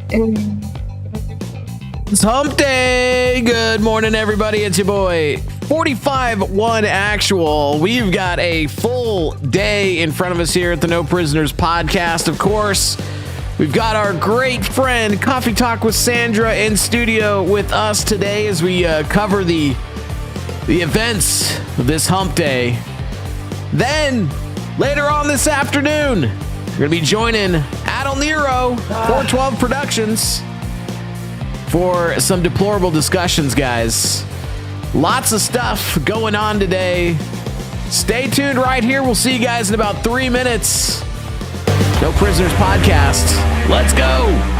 It's hump day. Good morning, everybody. It's your boy 45-1 Actual. We've got a full day in front of us here at the No Prisoners podcast. Of course, we've got our great friend Coffee Talk with Sandra in studio with us today as we cover the events of this hump day. Then later on this afternoon, we're going to be joining Adel Nero, 412 Productions, for some deplorable discussions, guys. Lots of stuff going on today. Stay tuned right here. We'll see you guys in about 3 minutes. No Prisoners Podcast. Let's go.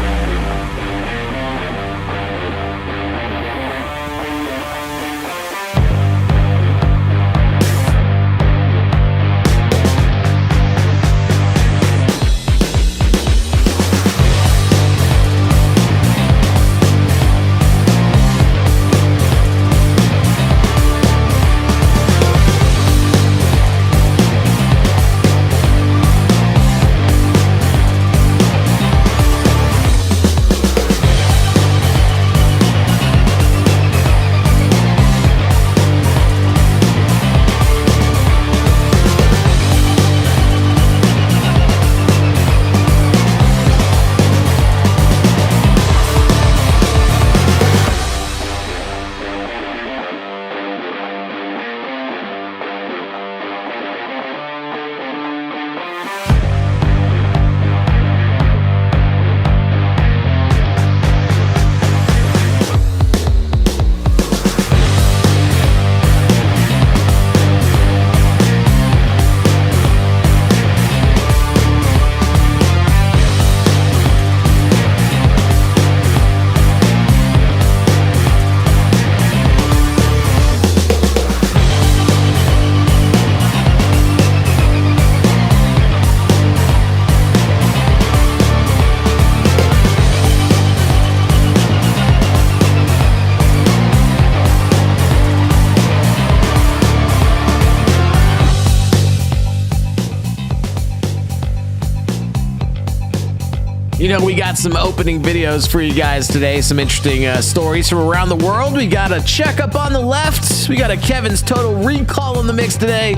You know, we got some opening videos for you guys today, some interesting stories from around the world. We got a checkup on the left. We got a Kevin's Total Recall in the mix today.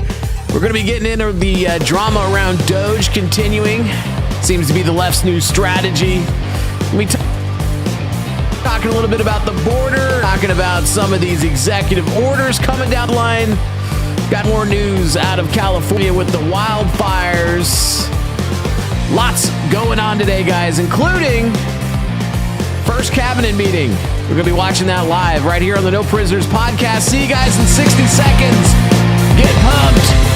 We're going to be getting into the drama around Doge continuing. Seems to be the left's new strategy. We talking a little bit about the border, talking about some of these executive orders coming down the line. Got more news out of California with the wildfires. Lots going on today, guys, including first cabinet meeting. We're going to be watching that live right here on the No Prisoners podcast. See you guys in 60 seconds. Get pumped.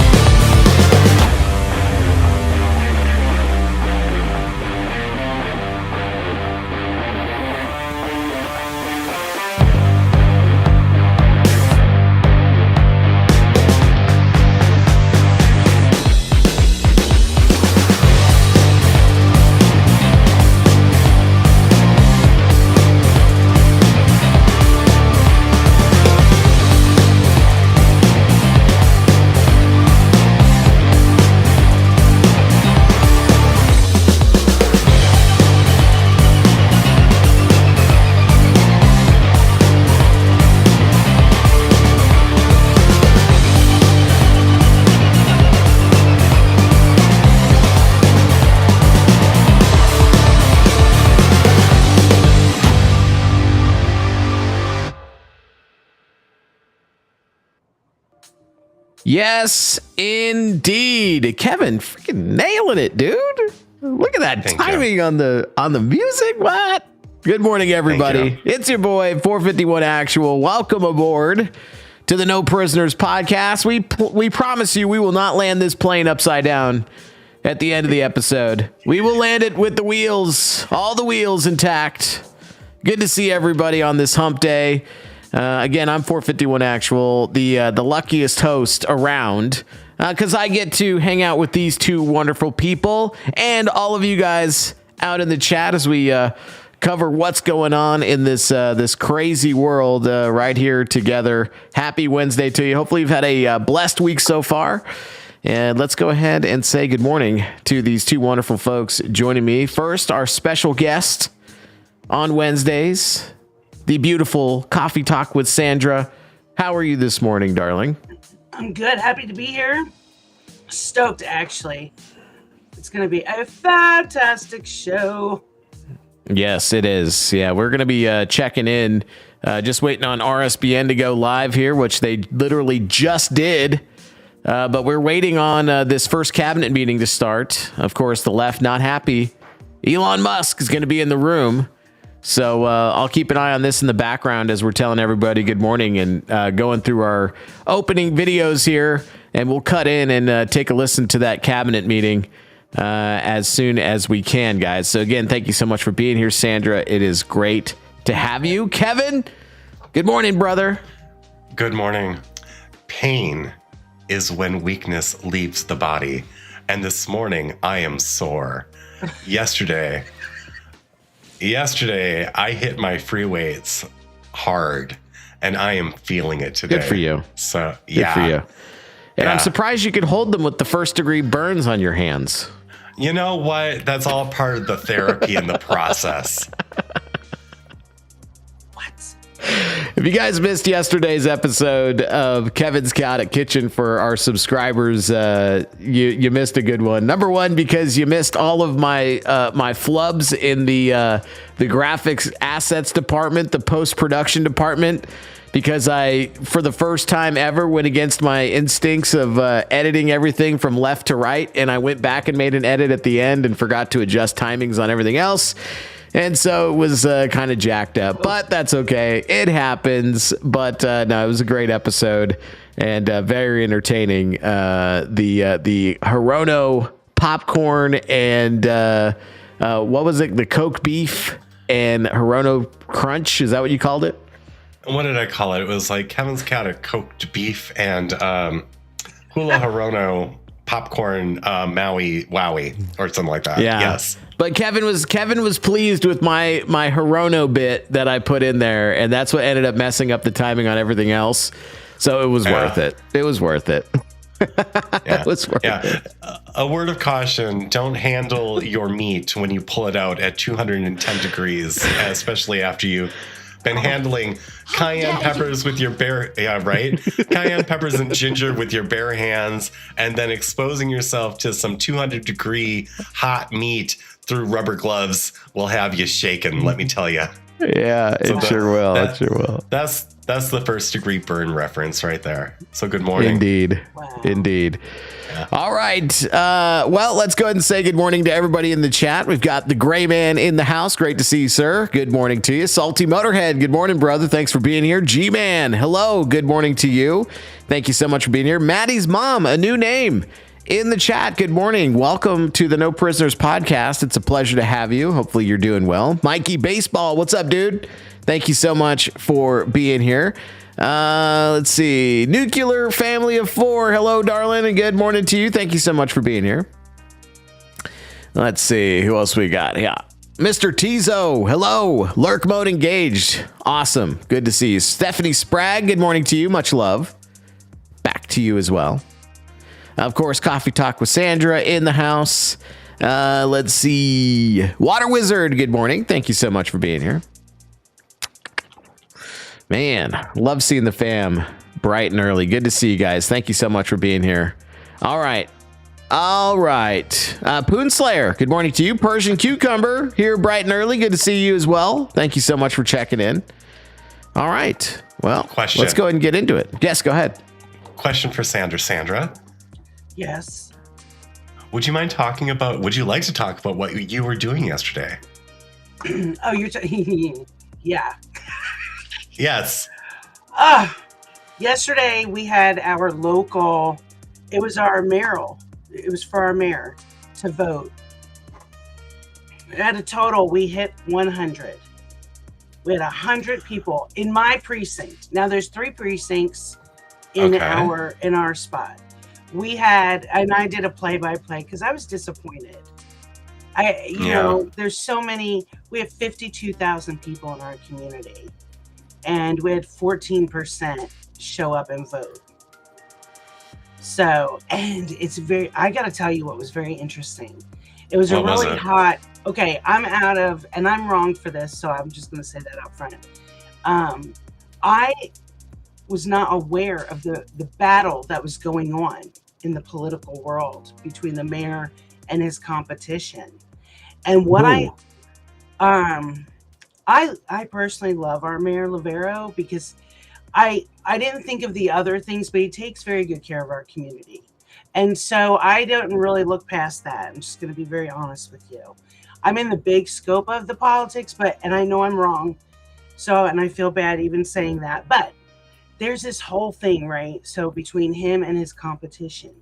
Yes, indeed. Kevin, freaking nailing it, dude. Look at that timing on the music. What? Good morning, everybody. It's your boy, 451 Actual. Welcome aboard to the No Prisoners podcast. We promise you we will not land this plane upside down at the end of the episode. We will land it with the wheels, all the wheels intact. Good to see everybody on this hump day. Again, I'm 451 Actual, the luckiest host around, because I get to hang out with these two wonderful people and all of you guys out in the chat as we cover what's going on in this crazy world right here together. Happy Wednesday to you. Hopefully you've had a blessed week so far. And let's go ahead and say good morning to these two wonderful folks joining me. First, our special guest, on Wednesdays. The beautiful Coffee Talk with Sandra. How are you this morning, darling? I'm good. Happy to be here. Stoked, actually. It's going to be a fantastic show. Yes, it is. Yeah, we're going to be checking in, just waiting on RSBN to go live here, which they literally just did. But we're waiting on this first cabinet meeting to start. Of course, the left not happy. Elon Musk is going to be in the room. So I'll keep an eye on this in the background as we're telling everybody good morning and going through our opening videos here. And we'll cut in and take a listen to that cabinet meeting as soon as we can, guys. So again, thank you so much for being here, Sandra. It is great to have you. Kevin, good morning, brother. Good morning. Pain is when weakness leaves the body. And this morning, I am sore. Yesterday, I hit my free weights hard, and I am feeling it today. Good for you. So, yeah. Good for you. And I'm surprised you could hold them with the first-degree burns on your hands. You know what? That's all part of the therapy and the process. If you guys missed yesterday's episode of Kevin's Chaotic Kitchen for our subscribers, you missed a good one. Number one, because you missed all of my my flubs in the graphics assets department, the post-production department, because I, for the first time ever, went against my instincts of editing everything from left to right, and I went back and made an edit at the end and forgot to adjust timings on everything else. And so it was kind of jacked up, but that's okay. It happens. But no, it was a great episode and very entertaining. The Hirono popcorn and what was it? The Coke beef and Hirono crunch. Is that what you called it? What did I call it? It was like Kevin's Chaotic cooked beef and Hula Hirono popcorn Maui Wowie or something like that. Yeah. Yes. But Kevin was pleased with my Hirono bit that I put in there, and that's what ended up messing up the timing on everything else. So it was worth it. It was worth it. It was worth it. A word of caution: don't handle your meat when you pull it out at 210 degrees, especially after you've been handling cayenne peppers with your bare, cayenne peppers and ginger with your bare hands, and then exposing yourself to some 200-degree hot meat through rubber gloves will have you shaken, let me tell you. Yeah, it sure will. It sure will. That's the first-degree burn reference right there. So good morning. Indeed. Wow. Indeed. Yeah. All right. Well, let's go ahead and say good morning to everybody in the chat. We've got the Gray Man in the house. Great to see you, sir. Good morning to you. Salty Motorhead. Good morning, brother. Thanks for being here. G-Man. Hello. Good morning to you. Thank you so much for being here. Maddie's mom, a new name in the chat. Good morning. Welcome to the No Prisoners podcast. It's a pleasure to have you. Hopefully you're doing well. Mikey Baseball. What's up, dude? Thank you so much for being here. Let's see. Nuclear Family of 4. Hello, darling, and good morning to you. Thank you so much for being here. Let's see. Who else we got? Yeah. Mr. Tizo. Hello. Lurk mode engaged. Awesome. Good to see you. Stephanie Spragg. Good morning to you. Much love. Back to you as well. Of course, Coffee Talk with Sandra in the house. Let's see. Water Wizard. Good morning. Thank you so much for being here. Man, love seeing the fam bright and early. Good to see you guys. Thank you so much for being here. All right. Poon Slayer, good morning to you. Persian Cucumber here bright and early. Good to see you as well. Thank you so much for checking in. All right. Well, let's go ahead and get into it. Yes, go ahead. Question for Sandra. Sandra? Yes. Would you like to talk about what you were doing yesterday? Oh, yeah. Yes. Yesterday we had our local, it was our mayoral. It was for our mayor to vote. At a total, we hit 100. We had 100 people in my precinct. Now there's 3 precincts in our spot. We had, and I did a play-by-play because I was disappointed. You know, there's so many, we have 52,000 people in our community, and we had 14% show up and vote. So, and it's I got to tell you what was very interesting. It was a really hot okay, I'm out of, and I'm wrong for this, so I'm just going to say that up front. I was not aware of the battle that was going on in the political world between the mayor and his competition. And what I personally love our mayor Lavero, because I didn't think of the other things, but he takes very good care of our community. And so I don't really look past that. I'm just going to be very honest with you. I'm in the big scope of the politics, and I know I'm wrong. So, and I feel bad even saying that, but there's this whole thing, right? So between him and his competition,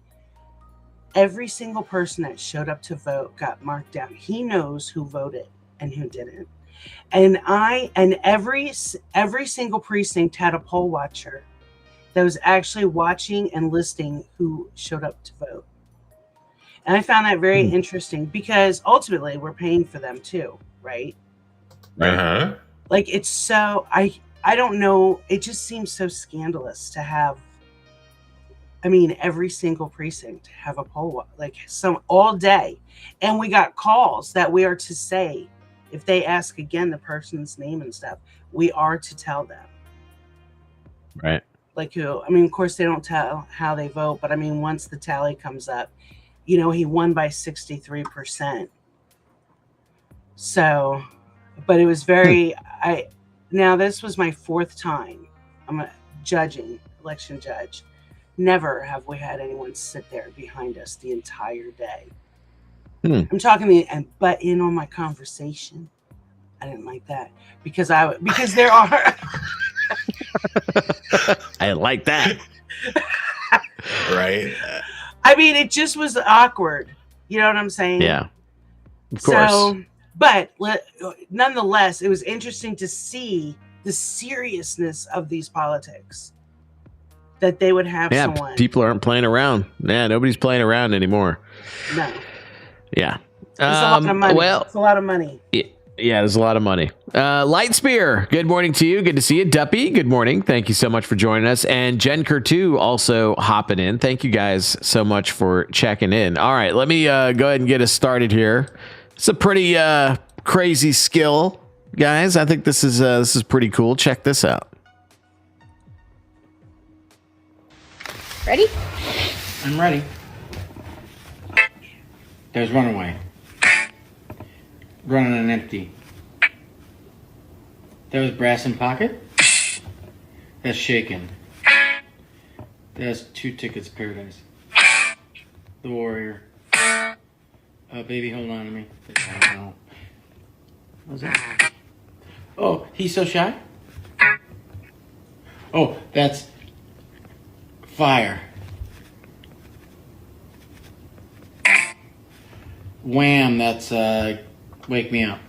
every single person that showed up to vote got marked down. He knows who voted and who didn't. And every single precinct had a poll watcher that was actually watching and listing who showed up to vote. And I found that very interesting, because ultimately we're paying for them too, right? Uh-huh. Like, it's so, I don't know. It just seems so scandalous to have, every single precinct have a poll, like some all day. And we got calls that we are to say, if they ask again the person's name and stuff, we are to tell them. Right. Like who? Of course they don't tell how they vote, but once the tally comes up, he won by 63%. So, but it was very, now this was my 4th time I'm a election judge. Never have we had anyone sit there behind us the entire day. I'm talking and butt in on my conversation. I didn't like that because there are. I like that. Right. It just was awkward. You know what I'm saying? Yeah. Of course. So, but nonetheless, it was interesting to see the seriousness of these politics. That they would have someone. People aren't playing around. Yeah, nobody's playing around anymore. No. Yeah. It's a lot of money. Well, it's a lot of money. Yeah, there's a lot of money. Lightspear, good morning to you. Good to see you. Duppy, good morning. Thank you so much for joining us. And Jen Kertu also hopping in. Thank you guys so much for checking in. All right, let me go ahead and get us started here. It's a pretty crazy skill, guys. I think this is pretty cool. Check this out. Ready? I'm ready. There's runaway. Running on empty. There's brass in pocket. That's shaken. There's 2 tickets paradise. The warrior. Baby, hold on to me. I don't know. What was that? Oh, he's so shy? Oh, that's fire. Wham, that's Wake Me Up.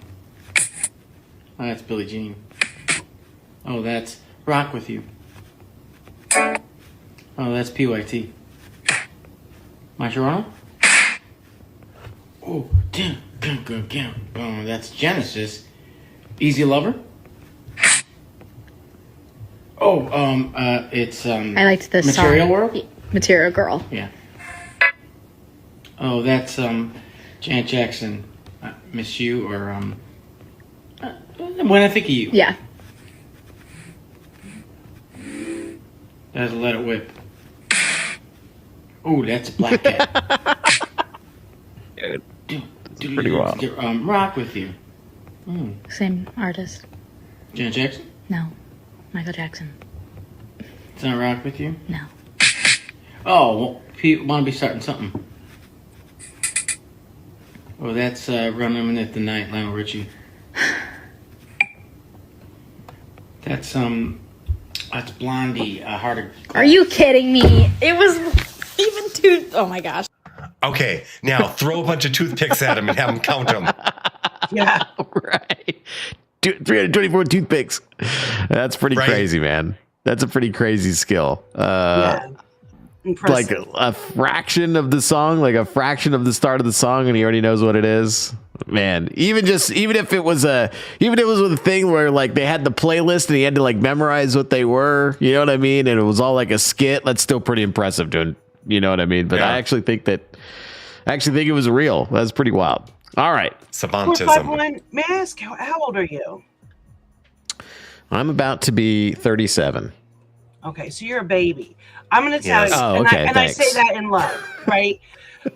Oh, that's Billie Jean. Oh, that's Rock With You. Oh, that's PYT. My Toronto? Oh, damn. Oh, that's Genesis. Easy Lover? Oh, it's I liked this Material song. World? Material Girl. Yeah. Oh, that's Janet Jackson. Miss You, or When I Think of You. Yeah. That's Let It Whip. Oh, that's Black Cat. Pretty wild. Rock With You. Same artist. Janet Jackson? No. Michael Jackson. It's not Rock With You? No. Oh, well, people want to be starting something. Oh, that's Running at the Night, Lionel Richie. That's Blondie, Heart of Glass. Are you kidding me? It was even too. Oh my gosh. Okay, now throw a bunch of toothpicks at him and have him count them. Yeah. Right. 324 toothpicks. That's pretty crazy, man. That's a pretty crazy skill. Yeah. Like Impressive. a fraction of the song, like a fraction of the start of the song, and he already knows what it is. Man, even if it was a thing where like they had the playlist and he had to like memorize what they were, you know what I mean? And it was all like a skit. That's still pretty impressive, dude. You know what I mean? But Yeah. I actually think it was real. That's pretty wild. All right. Savantism. 451. May I ask, how old are you? I'm about to be 37. Okay, so you're a baby. I'm going to tell you. Oh, okay. And I say that in love, right?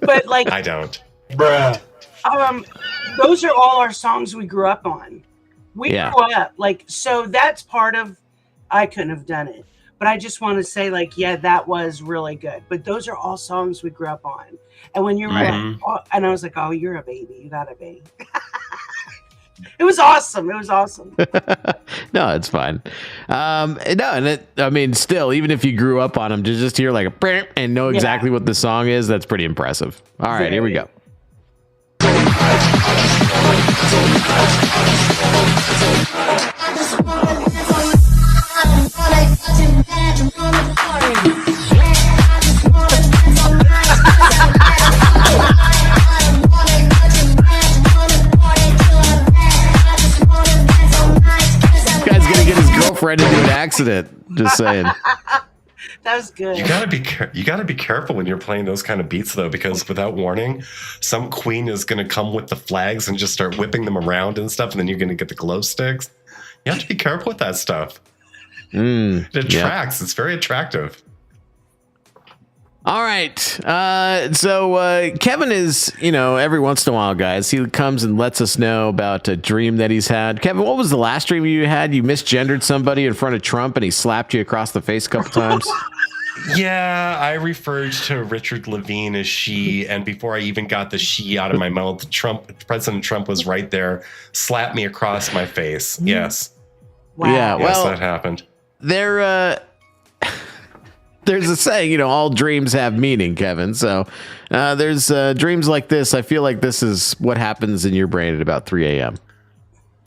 But like, I don't. Bruh. Those are all our songs we grew up on. We grew up like, so that's part of, I couldn't have done it. But I just want to say, like, yeah, that was really good. But those are all songs we grew up on. And when you were, and I was like, oh, you're a baby. You gotta be. It was awesome. It was awesome. No, it's fine. I mean, still, even if you grew up on them, to just hear like a and know exactly what the song is, that's pretty impressive. All right, here we go. Girlfriend into an accident. Just saying. That was good. You gotta be careful when you're playing those kind of beats, though, because without warning, some queen is gonna come with the flags and just start whipping them around and stuff, and then you're gonna get the glow sticks. You have to be careful with that stuff. It attracts. It's very attractive. All right. So Kevin is, every once in a while, guys, he comes and lets us know about a dream that he's had. Kevin, what was the last dream you had? You misgendered somebody in front of Trump and he slapped you across the face a couple times. Yeah, I referred to Richard Levine as she, and before I even got the she out of my mouth, President Trump was right there, slapped me across my face. Yes. Wow. Yeah, well, yes, that happened. There's a saying, all dreams have meaning, Kevin. So there's dreams like this. I feel like this is what happens in your brain at about 3 a.m.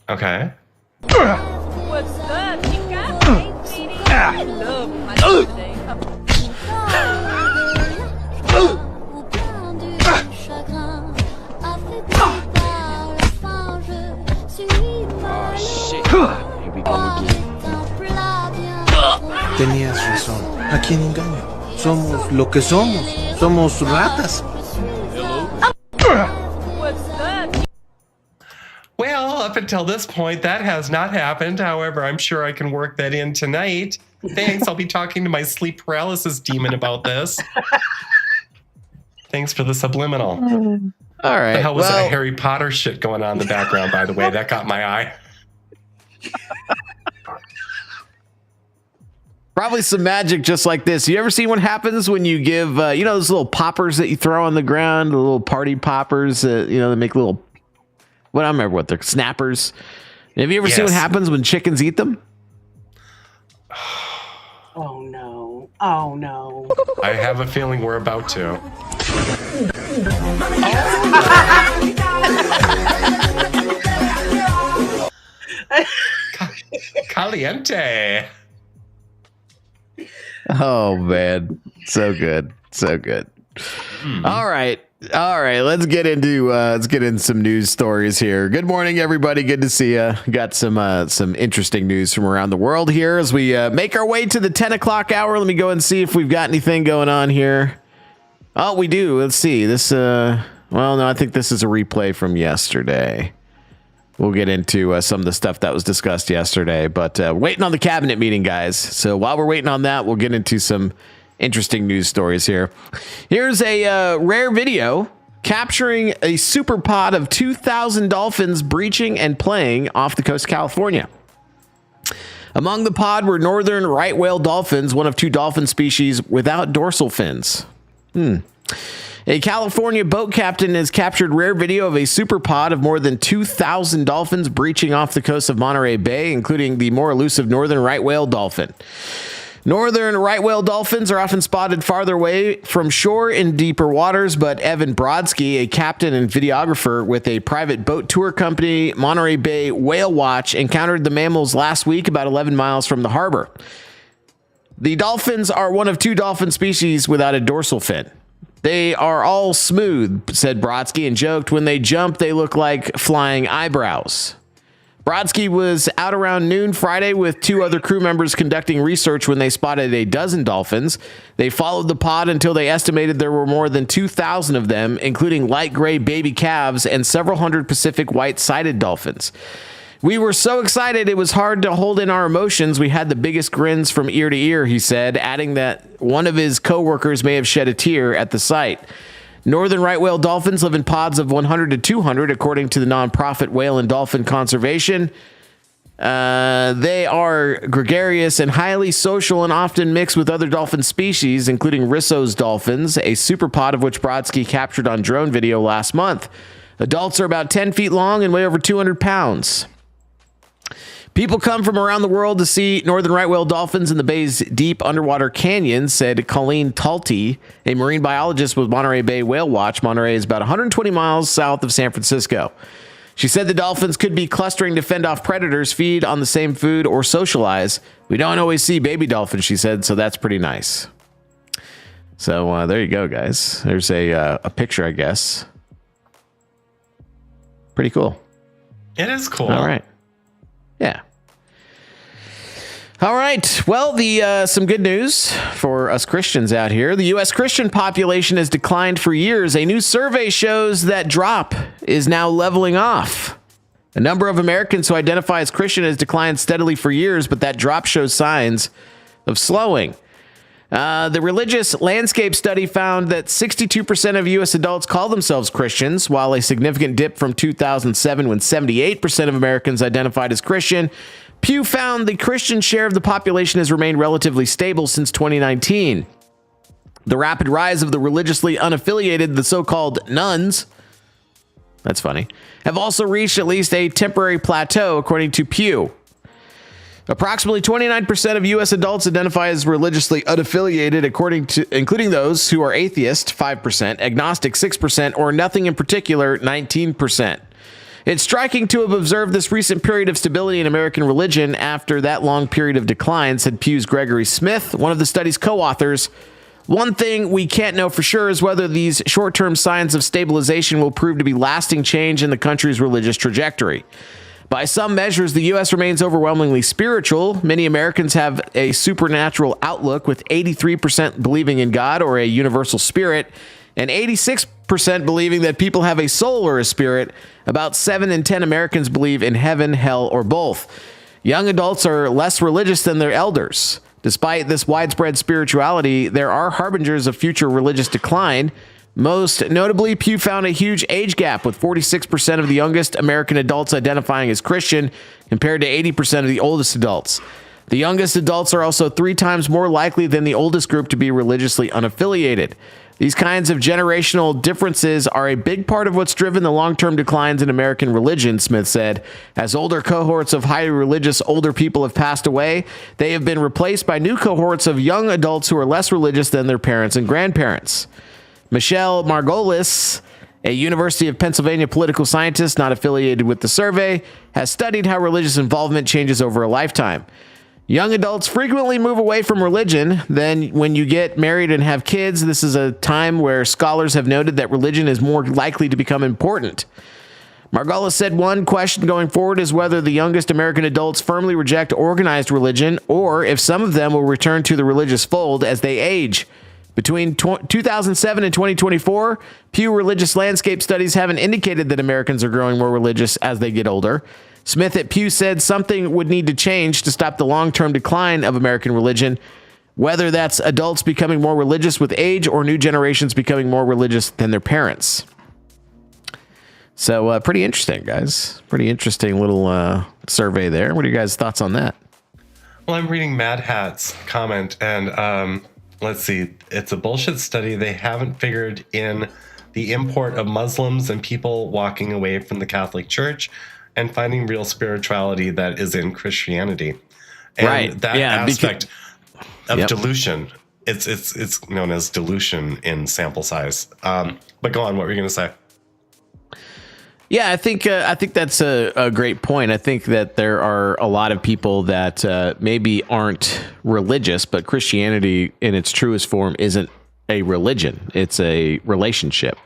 Okay. What's up, chica? Hey, sweetie. I love my today. Oh, shit. Here we go again. Tenías razón. ¿A quién engaño? Somos lo que somos. Somos ratas. Well, up until this point, that has not happened. However, I'm sure I can work that in tonight. Thanks. I'll be talking to my sleep paralysis demon about this. Thanks for the subliminal. All right. The hell was that Harry Potter shit going on in the background, by the way? That got my eye. Probably some magic just like this. You ever seen what happens when you give, those little poppers that you throw on the ground, the little party poppers, that make little, I don't remember what they're, snappers. Have you ever seen what happens when chickens eat them? Oh, no. Oh, no. I have a feeling we're about to. Caliente. Oh man, so good. All right, let's get into some news stories here. Good morning, everybody. Good to see you. Got some interesting news from around the world here as we make our way to the 10 o'clock hour. Let me go and see if we've got anything going on here. Oh, we do. Let's see this. Well, no, I think this is a replay from yesterday. We'll get into some of the stuff that was discussed yesterday, but waiting on the cabinet meeting, guys. So while we're waiting on that, we'll get into some interesting news stories here. Here's a rare video capturing a super pod of 2,000 dolphins breaching and playing off the coast of California. Among the pod were northern right whale dolphins, one of two dolphin species without dorsal fins. A California boat captain has captured rare video of a super pod of more than 2,000 dolphins breaching off the coast of Monterey Bay, including the more elusive northern right whale dolphin. Northern right whale dolphins are often spotted farther away from shore in deeper waters, but Evan Brodsky, a captain and videographer with a private boat tour company, Monterey Bay Whale Watch, encountered the mammals last week about 11 miles from the harbor. The dolphins are one of two dolphin species without a dorsal fin. They are all smooth, said Brodsky, and joked, when they jump, they look like flying eyebrows. Brodsky was out around noon Friday with 2 other crew members conducting research when they spotted a dozen dolphins. They followed the pod until they estimated there were more than 2,000 of them, including light gray baby calves and several hundred Pacific white-sided dolphins. We were so excited it was hard to hold in our emotions. We had the biggest grins from ear to ear, he said, adding that one of his co-workers may have shed a tear at the sight. Northern right whale dolphins live in pods of 100 to 200, according to the nonprofit Whale and Dolphin Conservation. They are gregarious and highly social and often mixed with other dolphin species, including Risso's dolphins, a superpod of which Brodsky captured on drone video last month. Adults are about 10 feet long and weigh over 200 pounds. People come from around the world to see northern right whale dolphins in the bay's deep underwater canyons, said Colleen Talty, a marine biologist with Monterey Bay Whale Watch. Monterey is about 120 miles south of San Francisco. She said the dolphins could be clustering to fend off predators, feed on the same food, or socialize. We don't always see baby dolphins, she said, so that's pretty nice. So there you go, guys. There's a picture, I guess. Pretty cool. It is cool. All right. Yeah. All right. Well, some good news for us Christians out here. The U.S. Christian population has declined for years. A new survey shows that drop is now leveling off. A number of Americans who identify as Christian has declined steadily for years, but that drop shows signs of slowing. The Religious Landscape Study found that 62% of U.S. adults call themselves Christians, while a significant dip from 2007 when 78% of Americans identified as Christian. Pew found the Christian share of the population has remained relatively stable since 2019. The rapid rise of the religiously unaffiliated, the so-called nuns, that's funny, have also reached at least a temporary plateau, according to Pew. Approximately 29% of U.S. adults identify as religiously unaffiliated, including those who are atheist, 5%, agnostic, 6%, or nothing in particular, 19%. It's striking to have observed this recent period of stability in American religion after that long period of decline, said Pew's Gregory Smith, one of the study's co-authors. One thing we can't know for sure is whether these short-term signs of stabilization will prove to be lasting change in the country's religious trajectory. By some measures, the U.S. remains overwhelmingly spiritual. Many Americans have a supernatural outlook, with 83% believing in God or a universal spirit, and 86% believing that people have a soul or a spirit. About 7 in 10 Americans believe in heaven, hell, or both. Young adults are less religious than their elders. Despite this widespread spirituality, there are harbingers of future religious decline. Most notably, Pew found a huge age gap, with 46% of the youngest American adults identifying as Christian compared to 80% of the oldest adults. The youngest adults are also 3 times more likely than the oldest group to be religiously unaffiliated. These kinds of generational differences are a big part of what's driven the long-term declines in American religion, Smith said. As older cohorts of highly religious older people have passed away, they have been replaced by new cohorts of young adults who are less religious than their parents and grandparents. Michelle Margolis, a University of Pennsylvania political scientist not affiliated with the survey, has studied how religious involvement changes over a lifetime. Young adults frequently move away from religion. Then when you get married and have kids, this is a time where scholars have noted that religion is more likely to become important. Margolis said one question going forward is whether the youngest American adults firmly reject organized religion, or if some of them will return to the religious fold as they age. Between 2007 and 2024, Pew Religious Landscape Studies haven't indicated that Americans are growing more religious as they get older. Smith at Pew said something would need to change to stop the long-term decline of American religion, whether that's adults becoming more religious with age or new generations becoming more religious than their parents. So pretty interesting, guys. Pretty interesting little survey there. What are you guys' thoughts on that? Well, I'm reading Mad Hat's comment, and let's see. It's a bullshit study. They haven't figured in the import of Muslims and people walking away from the Catholic Church and finding real spirituality that is in Christianity. And right. that aspect of dilution, it's known as dilution in sample size. But go on, what were you going to say? Yeah, I think that's a great point. I think that there are a lot of people that maybe aren't religious, but Christianity in its truest form isn't a religion. It's a relationship.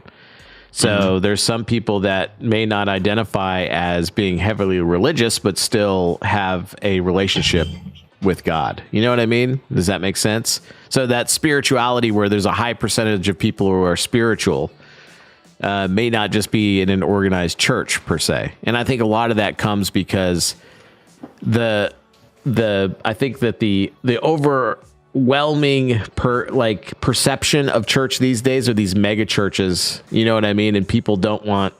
So there's some people that may not identify as being heavily religious, but still have a relationship with God. You know what I mean? Does that make sense? So that spirituality where there's a high percentage of people who are spiritual may not just be in an organized church per se. And I think a lot of that comes because I think that the overwhelming perception of church these days are these mega churches. You know what I mean? And people don't want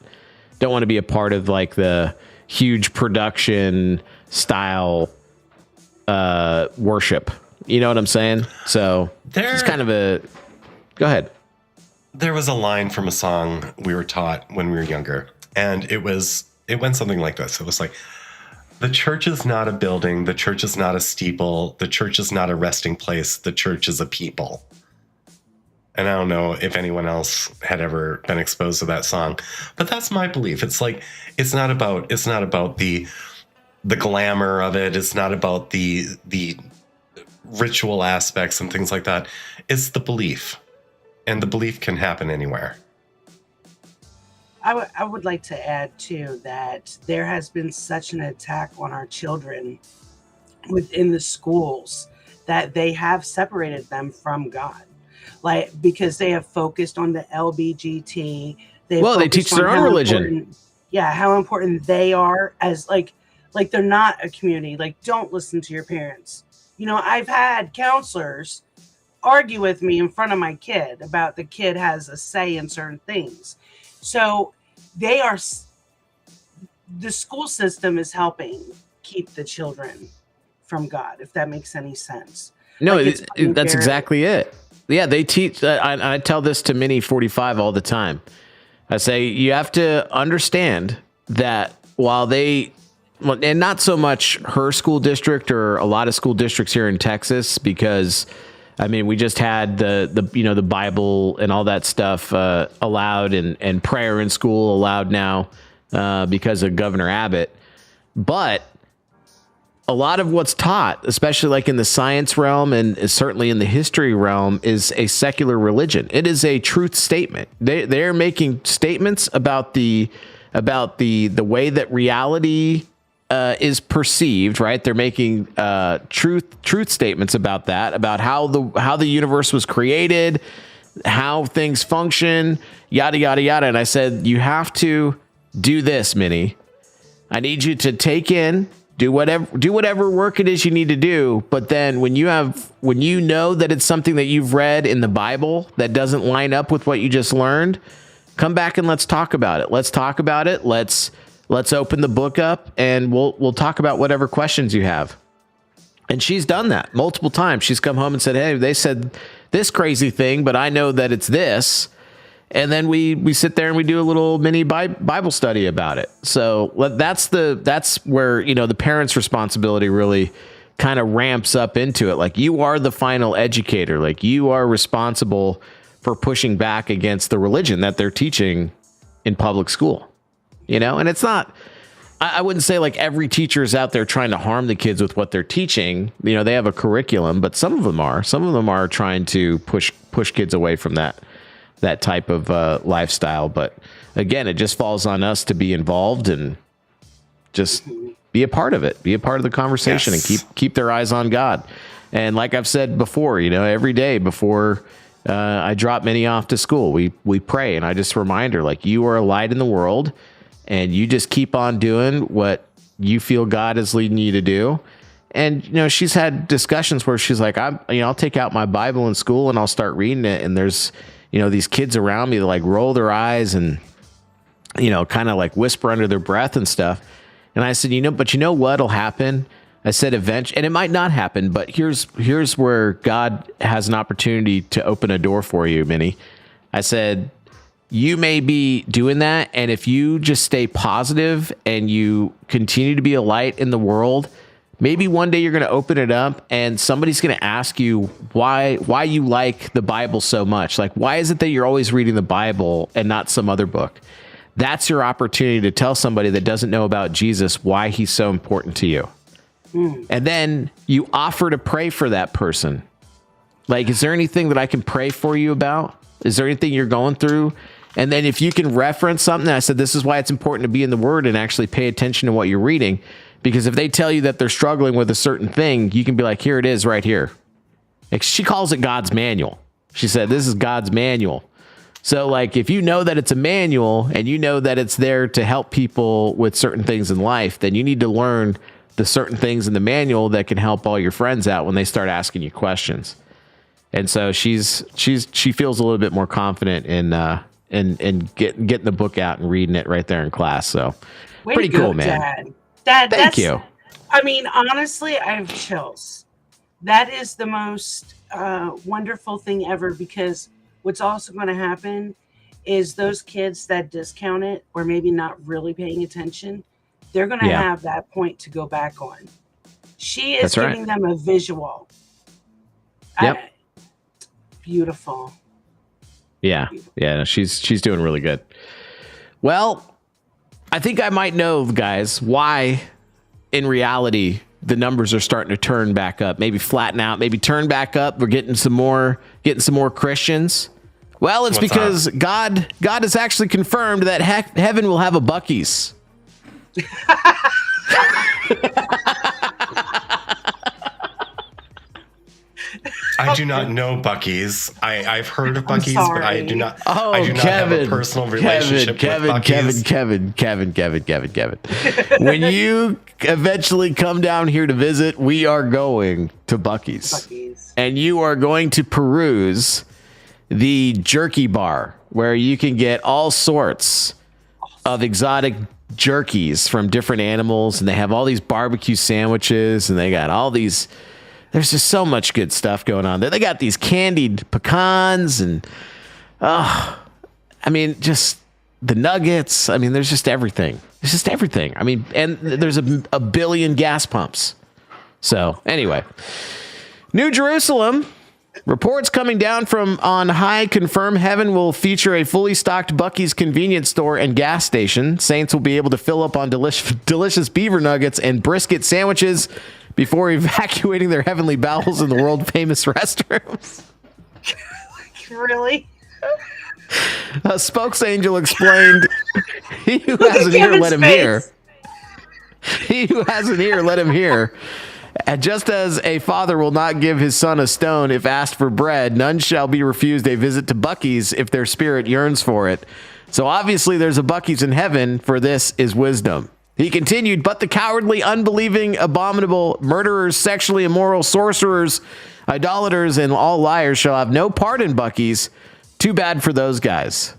to be a part of like the huge production style worship. You know what I'm saying? So it's kind of go ahead. There was a line from a song we were taught when we were younger, and it went something like this. It was like, the church is not a building. The church is not a steeple. The church is not a resting place. The church is a people. And I don't know if anyone else had ever been exposed to that song, but that's my belief. It's like, it's not about the glamour of it. It's not about the ritual aspects and things like that. It's the belief. And the belief can happen anywhere. I would like to add, too, that there has been such an attack on our children within the schools that they have separated them from God. Like, because they have focused on the LBGT. They teach their own religion. How important they are as, like they're not a community. Like, don't listen to your parents. You know, I've had counselors argue with me in front of my kid about the kid has a say in certain things. So the school system is helping keep the children from God, if that makes any sense. No, that's exactly it. Yeah, they teach. I tell this to Mini 45 all the time. I say, you have to understand that and not so much her school district or a lot of school districts here in Texas, because I mean, we just had the Bible and all that stuff allowed, and prayer in school allowed now because of Governor Abbott. But a lot of what's taught, especially like in the science realm and certainly in the history realm, is a secular religion. It is a truth statement. They're making statements about the way that reality is perceived, right? They're making truth statements about that, about how the universe was created, how things function, yada yada yada. And I said, you have to do this, Minnie. I need you to take in, do whatever work it is you need to do. But then when you know that it's something that you've read in the Bible that doesn't line up with what you just learned, come back and let's talk about it. Let's talk about it. Let's open the book up and we'll talk about whatever questions you have. And she's done that multiple times. She's come home and said, hey, they said this crazy thing, but I know that it's this. And then we sit there and we do a little mini Bible study about it. So that's where, the parents' responsibility really kind of ramps up into it. Like, you are the final educator. Like, you are responsible for pushing back against the religion that they're teaching in public school. And it's not, I wouldn't say like every teacher is out there trying to harm the kids with what they're teaching. They have a curriculum, but some of them are trying to push kids away from that type of lifestyle. But again, it just falls on us to be involved and just be a part of it, be a part of the conversation. Yes. And keep their eyes on God. And like I've said before, every day before I drop Minnie off to school, we pray. And I just remind her, like, you are a light in the world. And you just keep on doing what you feel God is leading you to do. And, she's had discussions where she's like, I'll take out my Bible in school and I'll start reading it. And there's, these kids around me that like roll their eyes and, kind of like whisper under their breath and stuff. And I said, but what'll happen? I said, eventually, and it might not happen, but here's where God has an opportunity to open a door for you, Minnie. I said, you may be doing that, and if you just stay positive and you continue to be a light in the world, maybe one day you're going to open it up and somebody's going to ask you why you like the Bible so much. Like, why is it that you're always reading the Bible and not some other book? That's your opportunity to tell somebody that doesn't know about Jesus why he's so important to you. And then you offer to pray for that person. Like, is there anything that I can pray for you about? Is there anything you're going through? And then if you can reference something, I said, this is why it's important to be in the Word and actually pay attention to what you're reading. Because if they tell you that they're struggling with a certain thing, you can be like, here it is right here. She calls it God's manual. She said, this is God's manual. So like, if you know that it's a manual and you know that it's there to help people with certain things in life, then you need to learn the certain things in the manual that can help all your friends out when they start asking you questions. And so she feels a little bit more confident in getting the book out and reading it right there in class. So pretty cool, man. Dad, thank you. I mean, honestly, I have chills. That is the most wonderful thing ever, because what's also going to happen is those kids that discount it or maybe not really paying attention, they're going to have that point to go back on. She is giving them a visual. Yep. Beautiful. Yeah. Beautiful. Yeah. She's doing really good. Well, I think I might know, guys, why in reality the numbers are starting to turn back up, maybe flatten out, maybe turn back up. We're getting some more Christians. Well, it's because God has actually confirmed that heaven will have a Buc-ee's. I do not know Buc-ee's. I've heard of Buc-ee's, but I do not. Oh, I do not have a personal relationship with Buc-ee's. Kevin. When you eventually come down here to visit, we are going to Buc-ee's. And you are going to peruse the jerky bar, where you can get all sorts of exotic jerkies from different animals, and they have all these barbecue sandwiches, and they got all these. There's just so much good stuff going on there. They got these candied pecans and, I mean, just the nuggets. I mean, there's just everything. It's just everything. I mean, and there's a billion gas pumps. So anyway, New Jerusalem, reports coming down from on high confirm heaven will feature a fully stocked Buc-ee's convenience store and gas station. Saints will be able to fill up on delicious beaver nuggets and brisket sandwiches before evacuating their heavenly bowels in the world-famous restrooms. Really? A spokes angel explained, he who has an ear, let him hear. He who has an ear, let him hear. And just as a father will not give his son a stone if asked for bread, none shall be refused a visit to Buc-ee's if their spirit yearns for it. So obviously there's a Buc-ee's in heaven, for this is wisdom. He continued, but the cowardly, unbelieving, abominable, murderers, sexually immoral, sorcerers, idolaters, and all liars shall have no part in Buc-ee's. Too bad for those guys.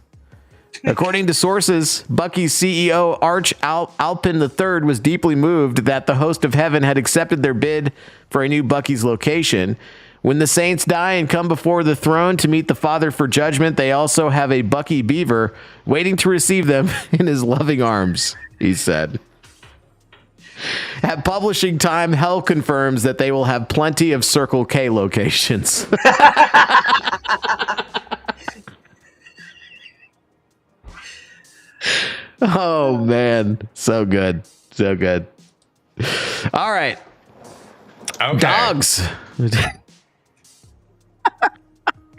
According to sources, Buc-ee's CEO Arch Alpin III was deeply moved that the host of heaven had accepted their bid for a new Buc-ee's location. When the saints die and come before the throne to meet the Father for judgment, they also have a Buc-ee beaver waiting to receive them in his loving arms, he said. At publishing time, Hell confirms that they will have plenty of Circle K locations. Oh, man. So good. So good. All right. Okay. Dogs.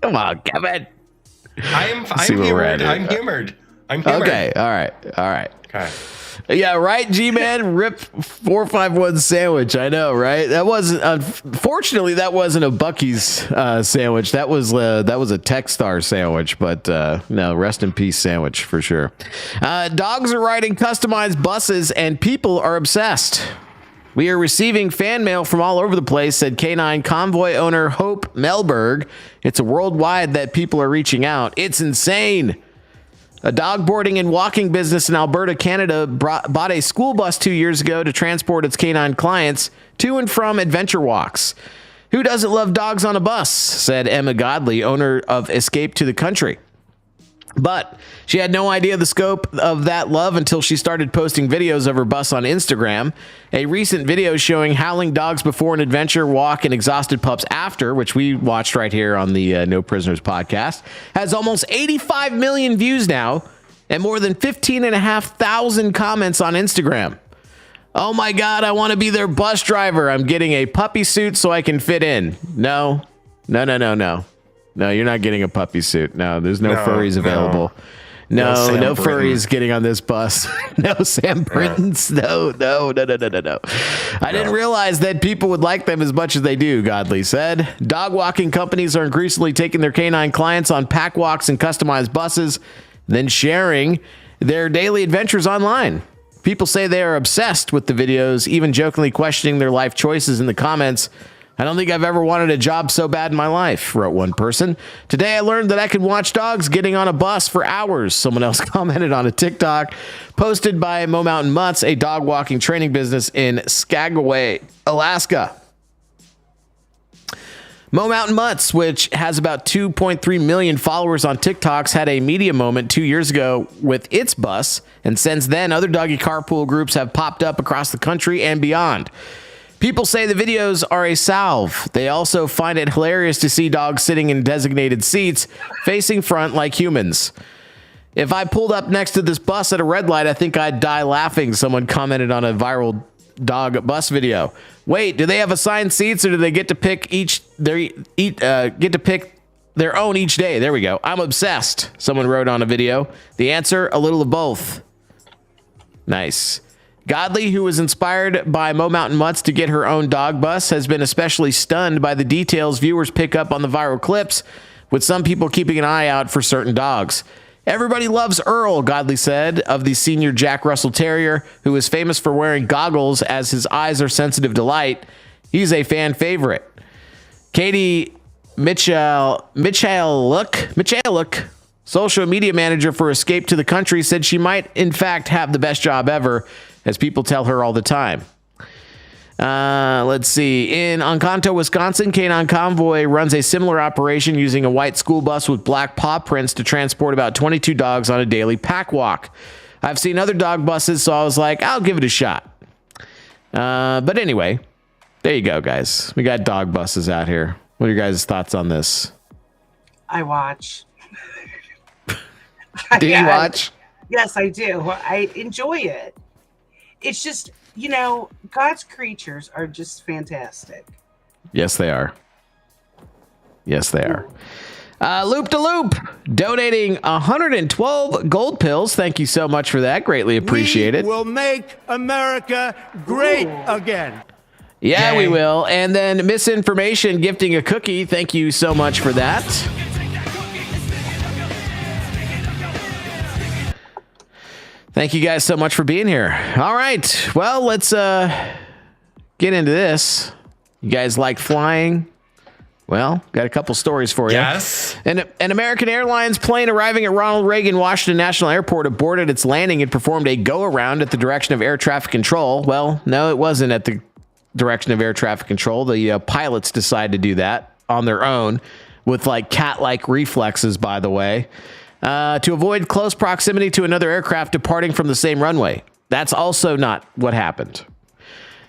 Come on, Kevin. I'm humored. I'm humored. Okay. All right. Okay. Yeah, right, G-Man? Rip 451 sandwich. I know, right? That wasn't, unfortunately, that wasn't a Buc-ee's sandwich. That was a Techstar sandwich, but no, rest in peace sandwich for sure. Dogs are riding customized buses and people are obsessed. We are receiving fan mail from all over the place, said Canine Convoy owner Hope Melberg. It's a worldwide that people are reaching out. It's insane. A dog boarding and walking business in Alberta, Canada bought a school bus 2 years ago to transport its canine clients to and from adventure walks. Who doesn't love dogs on a bus, said Emma Godley, owner of Escape to the Country. But she had no idea the scope of that love until she started posting videos of her bus on Instagram. A recent video showing howling dogs before an adventure walk and exhausted pups after, which we watched right here on the No Prisoners podcast, has almost 85 million views now and more than 15,500 comments on Instagram. Oh my God, I want to be their bus driver. I'm getting a puppy suit so I can fit in. No. No, you're not getting a puppy suit. No, there's no furries available. No furries getting on this bus. No Sam Brintons. No. I didn't realize that people would like them as much as they do, Godly said. Dog walking companies are increasingly taking their canine clients on pack walks and customized buses, then sharing their daily adventures online. People say they are obsessed with the videos, even jokingly questioning their life choices in the comments. I don't think I've ever wanted a job so bad in my life, wrote one person. Today I learned that I can watch dogs getting on a bus for hours. Someone else commented on a TikTok posted by Mo Mountain Mutts, a dog walking training business in Skagway, Alaska. Mo Mountain Mutts, which has about 2.3 million followers on TikToks, had a media moment 2 years ago with its bus, and since then, other doggy carpool groups have popped up across the country and beyond. People say the videos are a salve. They also find it hilarious to see dogs sitting in designated seats, facing front like humans. If I pulled up next to this bus at a red light, I think I'd die laughing, someone commented on a viral dog bus video. Wait, do they have assigned seats, or do they get to pick their own each day? There we go. I'm obsessed, someone wrote on a video. The answer, a little of both. Nice. Godly, who was inspired by Mo Mountain Mutts to get her own dog bus, has been especially stunned by the details viewers pick up on the viral clips, with some people keeping an eye out for certain dogs. Everybody loves Earl, Godly said, of the senior Jack Russell Terrier, who is famous for wearing goggles as his eyes are sensitive to light. He's a fan favorite. Katie Michaluk, social media manager for Escape to the Country, said she might, in fact, have the best job ever, as people tell her all the time. Let's see. In Encanto, Wisconsin, Canine Convoy runs a similar operation using a white school bus with black paw prints to transport about 22 dogs on a daily pack walk. I've seen other dog buses, so I was like, I'll give it a shot. But anyway, there you go, guys. We got dog buses out here. What are your guys' thoughts on this? I watch. Do you watch? Yes, I do. I enjoy it. It's just, God's creatures are just fantastic. Yes, they are. Yes, they are. Loop to Loop, donating 112 gold pills. Thank you so much for that. Greatly appreciated. We will make America great again. Yeah, we will. And then Misinformation gifting a cookie. Thank you so much for that. Thank you guys so much for being here. All right. Well, let's get into this. You guys like flying? Well, got a couple stories for you. Yes. An American Airlines plane arriving at Ronald Reagan Washington National Airport aborted its landing and performed a go-around at the direction of air traffic control. Well, no, it wasn't at the direction of air traffic control. The pilots decided to do that on their own with like cat-like reflexes, by the way. To avoid close proximity to another aircraft departing from the same runway. That's also not what happened.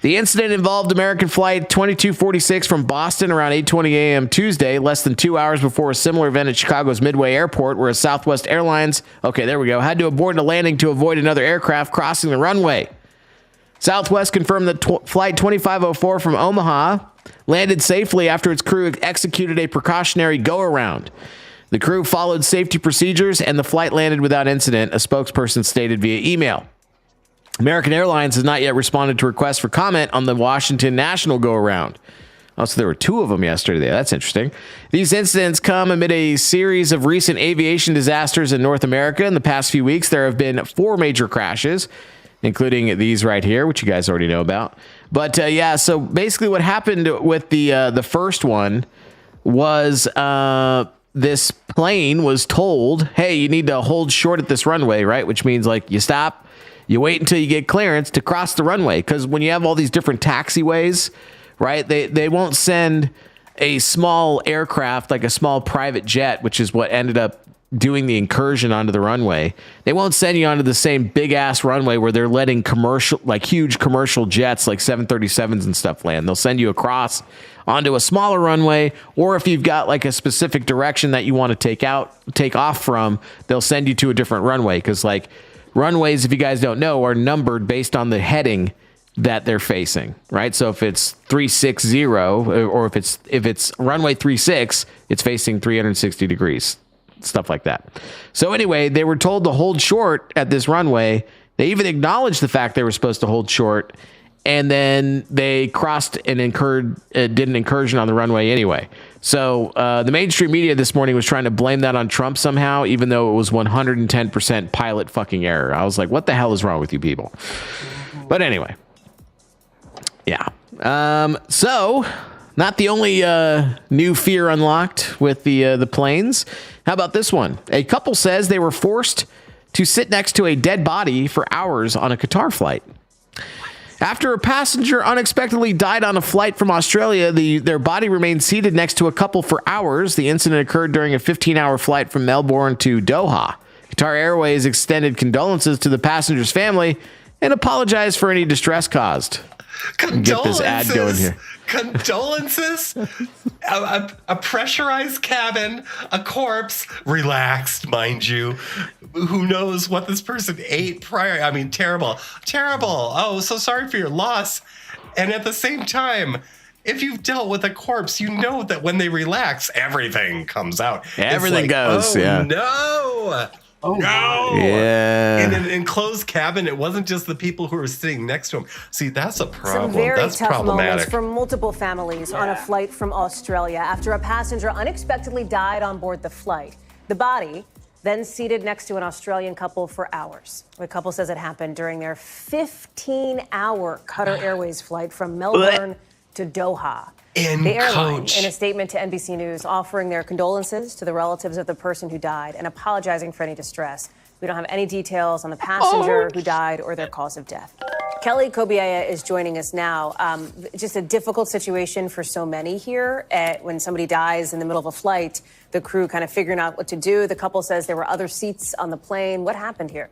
The incident involved American Flight 2246 from Boston around 8:20 a.m. Tuesday, less than 2 hours before a similar event at Chicago's Midway Airport, where Southwest Airlines, had to abort a landing to avoid another aircraft crossing the runway. Southwest confirmed that Flight 2504 from Omaha landed safely after its crew executed a precautionary go-around. The crew followed safety procedures and the flight landed without incident, a spokesperson stated via email. American Airlines has not yet responded to requests for comment on the Washington National go-around. Oh, so there were two of them yesterday. That's interesting. These incidents come amid a series of recent aviation disasters in North America. In the past few weeks, there have been 4 major crashes, including these right here, which you guys already know about. But so basically what happened with the first one was... this plane was told, hey, you need to hold short at this runway, right? Which means like you stop, you wait until you get clearance to cross the runway. Because when you have all these different taxiways, right, they won't send a small aircraft, like a small private jet, which is what ended up doing the incursion onto the runway. They won't send you onto the same big ass runway where they're letting huge commercial jets like 737s and stuff land. They'll send you across onto a smaller runway, or if you've got like a specific direction that you want to take off from, they'll send you to a different runway. Because like runways, if you guys don't know, are numbered based on the heading that they're facing, right? So if it's 360, or if it's runway 36, it's facing 360 degrees. stuff like that. So anyway, they were told to hold short at this runway. They even acknowledged the fact they were supposed to hold short, and then they crossed and did an incursion on the runway anyway. So the mainstream media this morning was trying to blame that on Trump somehow, even though it was 110% pilot fucking error. I was like, what the hell is wrong with you people? But anyway, yeah. So not the only new fear unlocked with the planes. How about this one? A couple says they were forced to sit next to a dead body for hours on a Qatar flight. After a passenger unexpectedly died on a flight from Australia, their body remained seated next to a couple for hours. The incident occurred during a 15-hour flight from Melbourne to Doha. Qatar Airways extended condolences to the passenger's family and apologized for any distress caused. Get this ad going here. Condolences? a pressurized cabin, a corpse, relaxed, mind you. Who knows what this person ate prior? I mean, terrible. Oh, so sorry for your loss. And at the same time, if you've dealt with a corpse, you know that when they relax, everything comes out. Everything goes. Oh, yeah. No. Oh no! Yeah. In an enclosed cabin, it wasn't just the people who were sitting next to him. See, that's a problem. Some very that's tough problematic. moments for multiple families on a flight from Australia after a passenger unexpectedly died on board the flight. The body then seated next to an Australian couple for hours. The couple says it happened during their 15-hour Qatar Airways flight from Melbourne to Doha. The airline, in a statement to NBC News, offering their condolences to the relatives of the person who died and apologizing for any distress. We don't have any details on the passenger who died or their cause of death. Kelly Kobiea is joining us now. Just a difficult situation for so many here. When somebody dies in the middle of a flight, the crew kind of figuring out what to do. The couple says there were other seats on the plane. What happened here?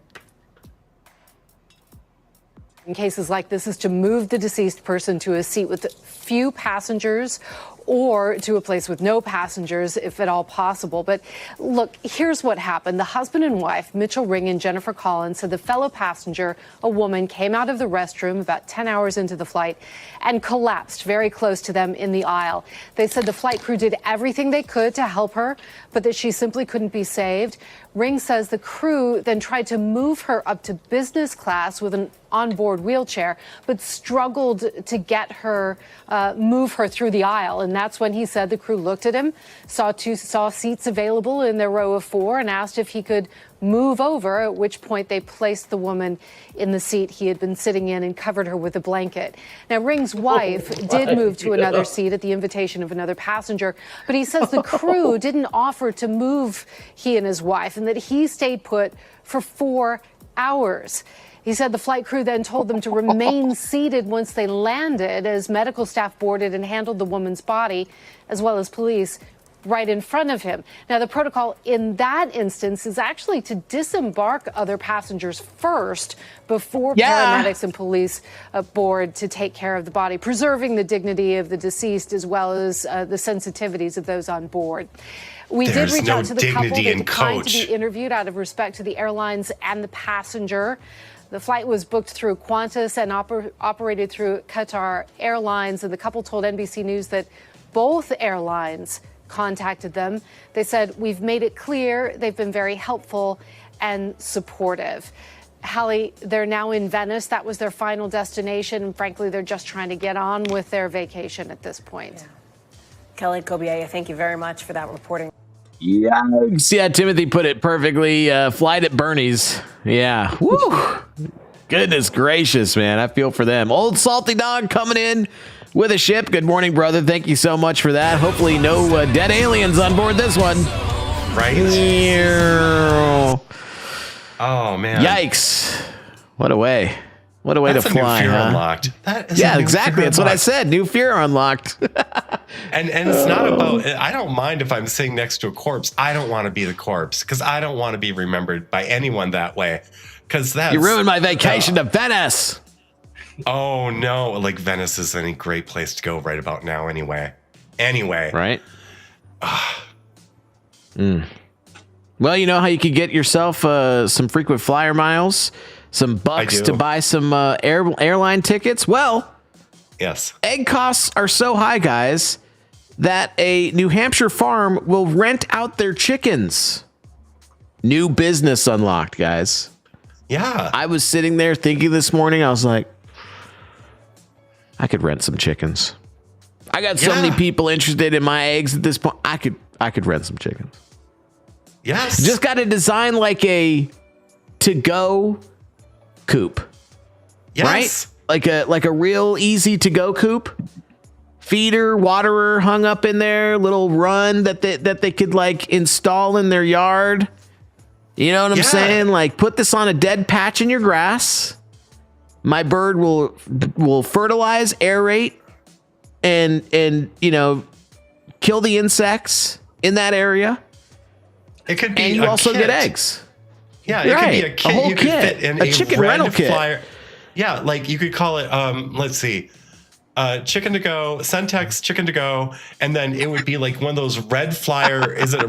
In cases like this is to move the deceased person to a seat with few passengers or to a place with no passengers, if at all possible. But look, here's what happened. The husband and wife, Mitchell Ring and Jennifer Collins, said the fellow passenger, a woman, came out of the restroom about 10 hours into the flight and collapsed very close to them in the aisle. They said the flight crew did everything they could to help her, but that she simply couldn't be saved. Ring says the crew then tried to move her up to business class with an onboard wheelchair, but struggled to get her, move her through the aisle. And that's when he said the crew looked at him, saw seats available in their row of four, and asked if he could move over, at which point they placed the woman in the seat he had been sitting in and covered her with a blanket. Now, Ring's wife did move to another seat at the invitation of another passenger, but he says the crew didn't offer to move he and his wife and that he stayed put for 4 hours. He said the flight crew then told them to remain seated once they landed as medical staff boarded and handled the woman's body, as well as police, right in front of him. Now, the protocol in that instance is actually to disembark other passengers first before paramedics and police board to take care of the body, preserving the dignity of the deceased as well as the sensitivities of those on board. We did reach out to the couple. They declined to be interviewed out of respect to the airlines and the passenger. The flight was booked through Qantas and operated through Qatar Airlines, and the couple told NBC News that both airlines contacted them. They said, we've made it clear they've been very helpful and supportive. Hallie, they're now in Venice. That was their final destination, and frankly, they're just trying to get on with their vacation at this point. Yeah. Kelly Kobiea, thank you very much for that reporting. Yikes. Yeah, Timothy put it perfectly. Flight at Bernie's. Yeah. Woo. Goodness gracious, man. I feel for them. Old Salty Dog coming in with a ship. Good morning, brother. Thank you so much for that. Hopefully no dead aliens on board this one. Right? Oh, man. Yikes. What a way. What a way That's to fly, a new fear huh? unlocked. That is yeah, exactly. That's what I said. New fear unlocked. and it's not about, I don't mind if I'm sitting next to a corpse. I don't want to be the corpse because I don't want to be remembered by anyone that way. Because that's... You ruined my vacation to Venice. Oh, no. Like, Venice is any great place to go right about now anyway. Right? Well, you know how you could get yourself some frequent flyer miles? Some bucks to buy some airline tickets? Well, yes. Egg costs are so high, guys, that a New Hampshire farm will rent out their chickens New business unlocked, guys. Yeah. I was sitting there thinking this morning, I was like, I could rent some chickens. I got so many people interested in my eggs at this point. I could rent some chickens. Yes. Just got to design like a to-go coop. Yes. Right? Like a real easy to-go coop. Feeder, waterer hung up in there, little run that they could like install in their yard. You know what I'm saying? Like put this on a dead patch in your grass. My bird will fertilize, aerate, and you know, kill the insects in that area. It could be, and you also get eggs. Yeah, it could be a kit. A whole you could kit. fit in A chicken rental kit. Flyer. Yeah, like you could call it. Let's see, chicken to go, Centex chicken to go, and then it would be like one of those red flyer. Is it a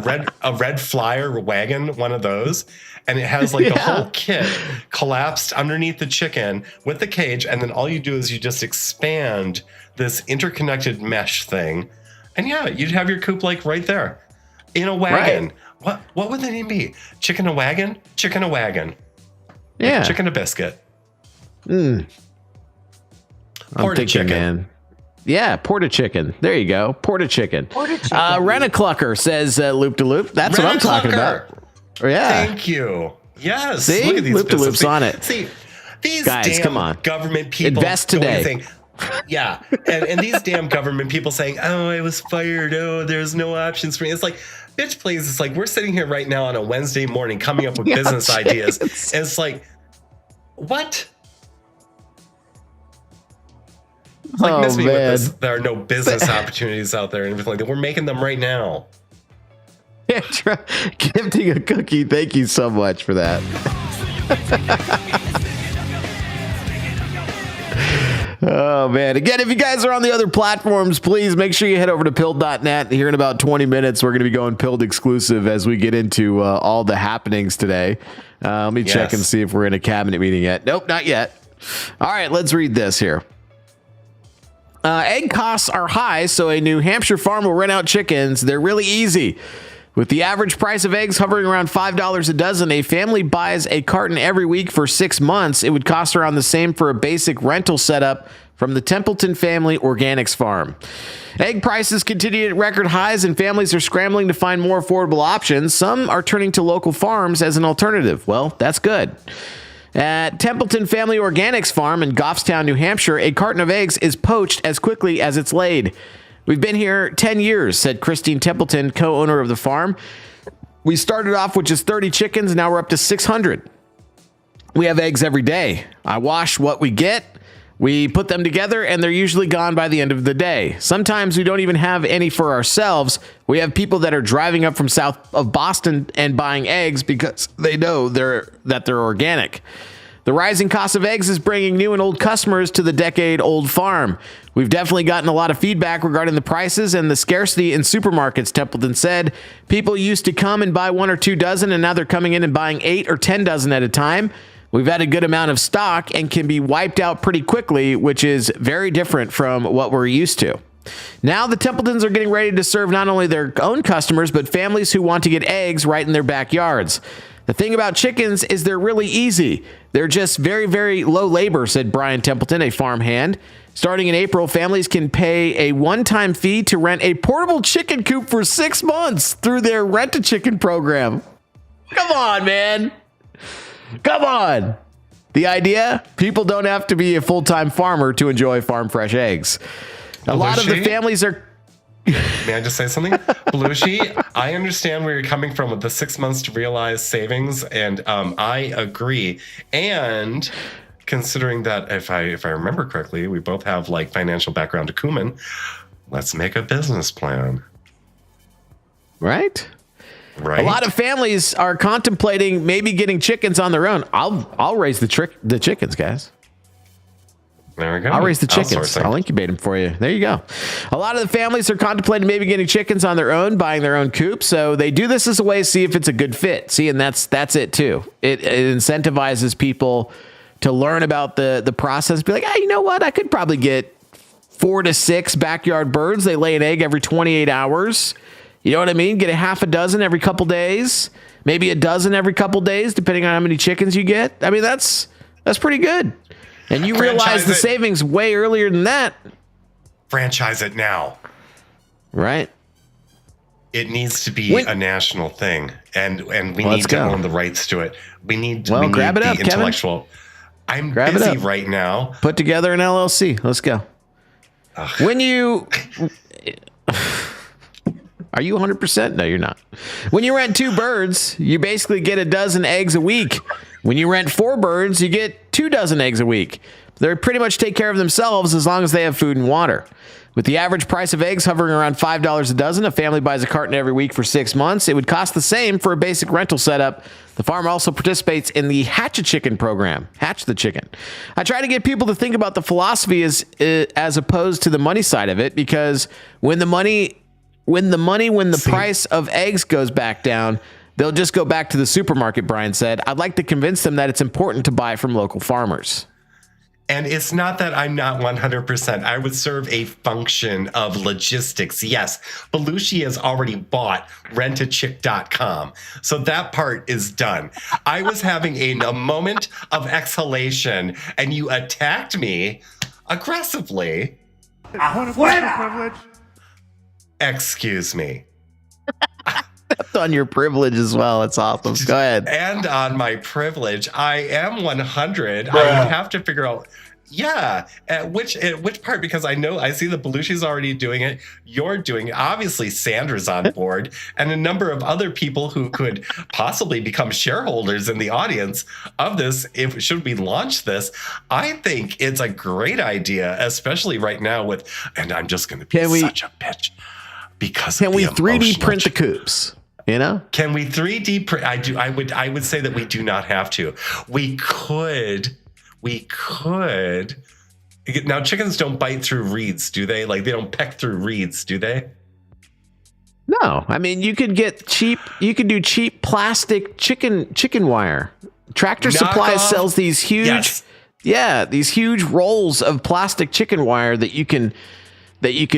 red flyer wagon? One of those, and it has like the whole kit collapsed underneath the chicken with the cage, and then all you do is you just expand this interconnected mesh thing, and you'd have your coop like right there in a wagon. Right. What would the name be? Chicken a wagon? Chicken a wagon. Yeah. Chicken a biscuit. I'm thinking, chicken. man. Yeah, porta chicken. There you go. Porta chicken. Rent-a-clucker says loop to loop. That's what I'm talking about. Yeah. Thank you. Yes. See? Look at these Loop to loops on it. See, these guys, damn come on. government people. Invest today. Saying, and these damn government people saying, "Oh, I was fired. Oh, there's no options for me." It's like, bitch, please. It's like we're sitting here right now on a Wednesday morning coming up with business ideas. And it's like, what? Like, miss me with this. There are no business opportunities out there and everything like that. We're making them right now. Gifting a cookie. Thank you so much for that. Oh, man. Again, if you guys are on the other platforms, please make sure you head over to pilled.net. Here in about 20 minutes, we're going to be going Pilled exclusive as we get into all the happenings today. Let me check and see if we're in a cabinet meeting yet. Nope, not yet. All right, let's read this here. Egg costs are high, so a New Hampshire farm will rent out chickens. They're really easy. With the average price of eggs hovering around $5 a dozen, a family buys a carton every week for 6 months. It would cost around the same for a basic rental setup from the Templeton Family Organics Farm. Egg prices continue at record highs, and families are scrambling to find more affordable options. Some are turning to local farms as an alternative. Well, that's good. At Templeton Family Organics Farm in Goffstown, New Hampshire, a carton of eggs is poached as quickly as it's laid. We've been here 10 years, said Christine Templeton, co-owner of the farm. We started off with just 30 chickens, and now we're up to 600. We have eggs every day. I wash what we get. We put them together, and they're usually gone by the end of the day. Sometimes we don't even have any for ourselves. We have people that are driving up from south of Boston and buying eggs because they know that they're organic. The rising cost of eggs is bringing new and old customers to the decade-old farm. We've definitely gotten a lot of feedback regarding the prices and the scarcity in supermarkets, Templeton said. People used to come and buy 1 or 2 dozen, and now they're coming in and buying 8 or 10 dozen at a time. We've had a good amount of stock and can be wiped out pretty quickly, which is very different from what we're used to. Now the Templetons are getting ready to serve not only their own customers, but families who want to get eggs right in their backyards. The thing about chickens is they're really easy. They're just very, very low labor, said Brian Templeton, a farm hand. Starting in April, families can pay a one-time fee to rent a portable chicken coop for 6 months through their Rent-A-Chicken program. Come on, man. Come on. The idea? People don't have to be a full-time farmer to enjoy farm fresh eggs. A lot of the families are... May I just say something? Belushi, I understand where you're coming from with the 6 months to realize savings, and I agree. And considering that, if I remember correctly, we both have like financial background acumen, let's make a business plan. Right? Right. A lot of families are contemplating maybe getting chickens on their own. I'll raise the chickens, guys. There we go. I'll raise the chickens. I'll incubate them for you. There you go. A lot of the families are contemplating maybe getting chickens on their own, buying their own coop. So they do this as a way to see if it's a good fit. See, and that's it too. It incentivizes people to learn about the process. Be like, hey, you know what? I could probably get 4 to 6 backyard birds. They lay an egg every 28 hours. You know what I mean? Get a half a dozen every couple days. maybe a dozen every couple days, depending on how many chickens you get. I mean, that's pretty good. And you realize the savings way earlier than that. Franchise it now. Right. It needs to be a national thing, and we need to own the rights to it. We need grab it up, intellectual. Kevin. I'm busy right now. Put together an LLC. Let's go. Ugh. When you are you 100%? No, you're not. When you rent 2 birds, you basically get a dozen eggs a week. When you rent 4 birds, you get 2 dozen eggs a week. They pretty much take care of themselves as long as they have food and water. With the average price of eggs hovering around $5 a dozen, a family buys a carton every week for 6 months. It would cost the same for a basic rental setup. The farm also participates in the Hatch a Chicken program. Hatch the chicken. I try to get people to think about the philosophy as opposed to the money side of it, because when the price of eggs goes back down, they'll just go back to the supermarket, Brian said. I'd like to convince them that it's important to buy from local farmers. And it's not that I'm not 100%. I would serve a function of logistics. Yes, Belushi has already bought rentachick.com. So that part is done. I was having a moment of exhalation, and you attacked me aggressively. Privilege. Excuse me. On your privilege as well. It's awesome. Go ahead. And on my privilege, I am 100. I would have to figure out, at which part, because I see the Belushi's already doing it. You're doing it. Obviously, Sandra's on board, and a number of other people who could possibly become shareholders in the audience of this. Should we launch this? I think it's a great idea, especially right now and I'm just going to be such a bitch. Because can we 3D print the coops? You know? Can we 3D print? I would say that we do not have to. We could. Now, chickens don't bite through reeds, do they? Like, they don't peck through reeds, do they? No. I mean, you could do cheap plastic chicken wire. Tractor Supply sells these huge, these huge rolls of plastic chicken wire that you can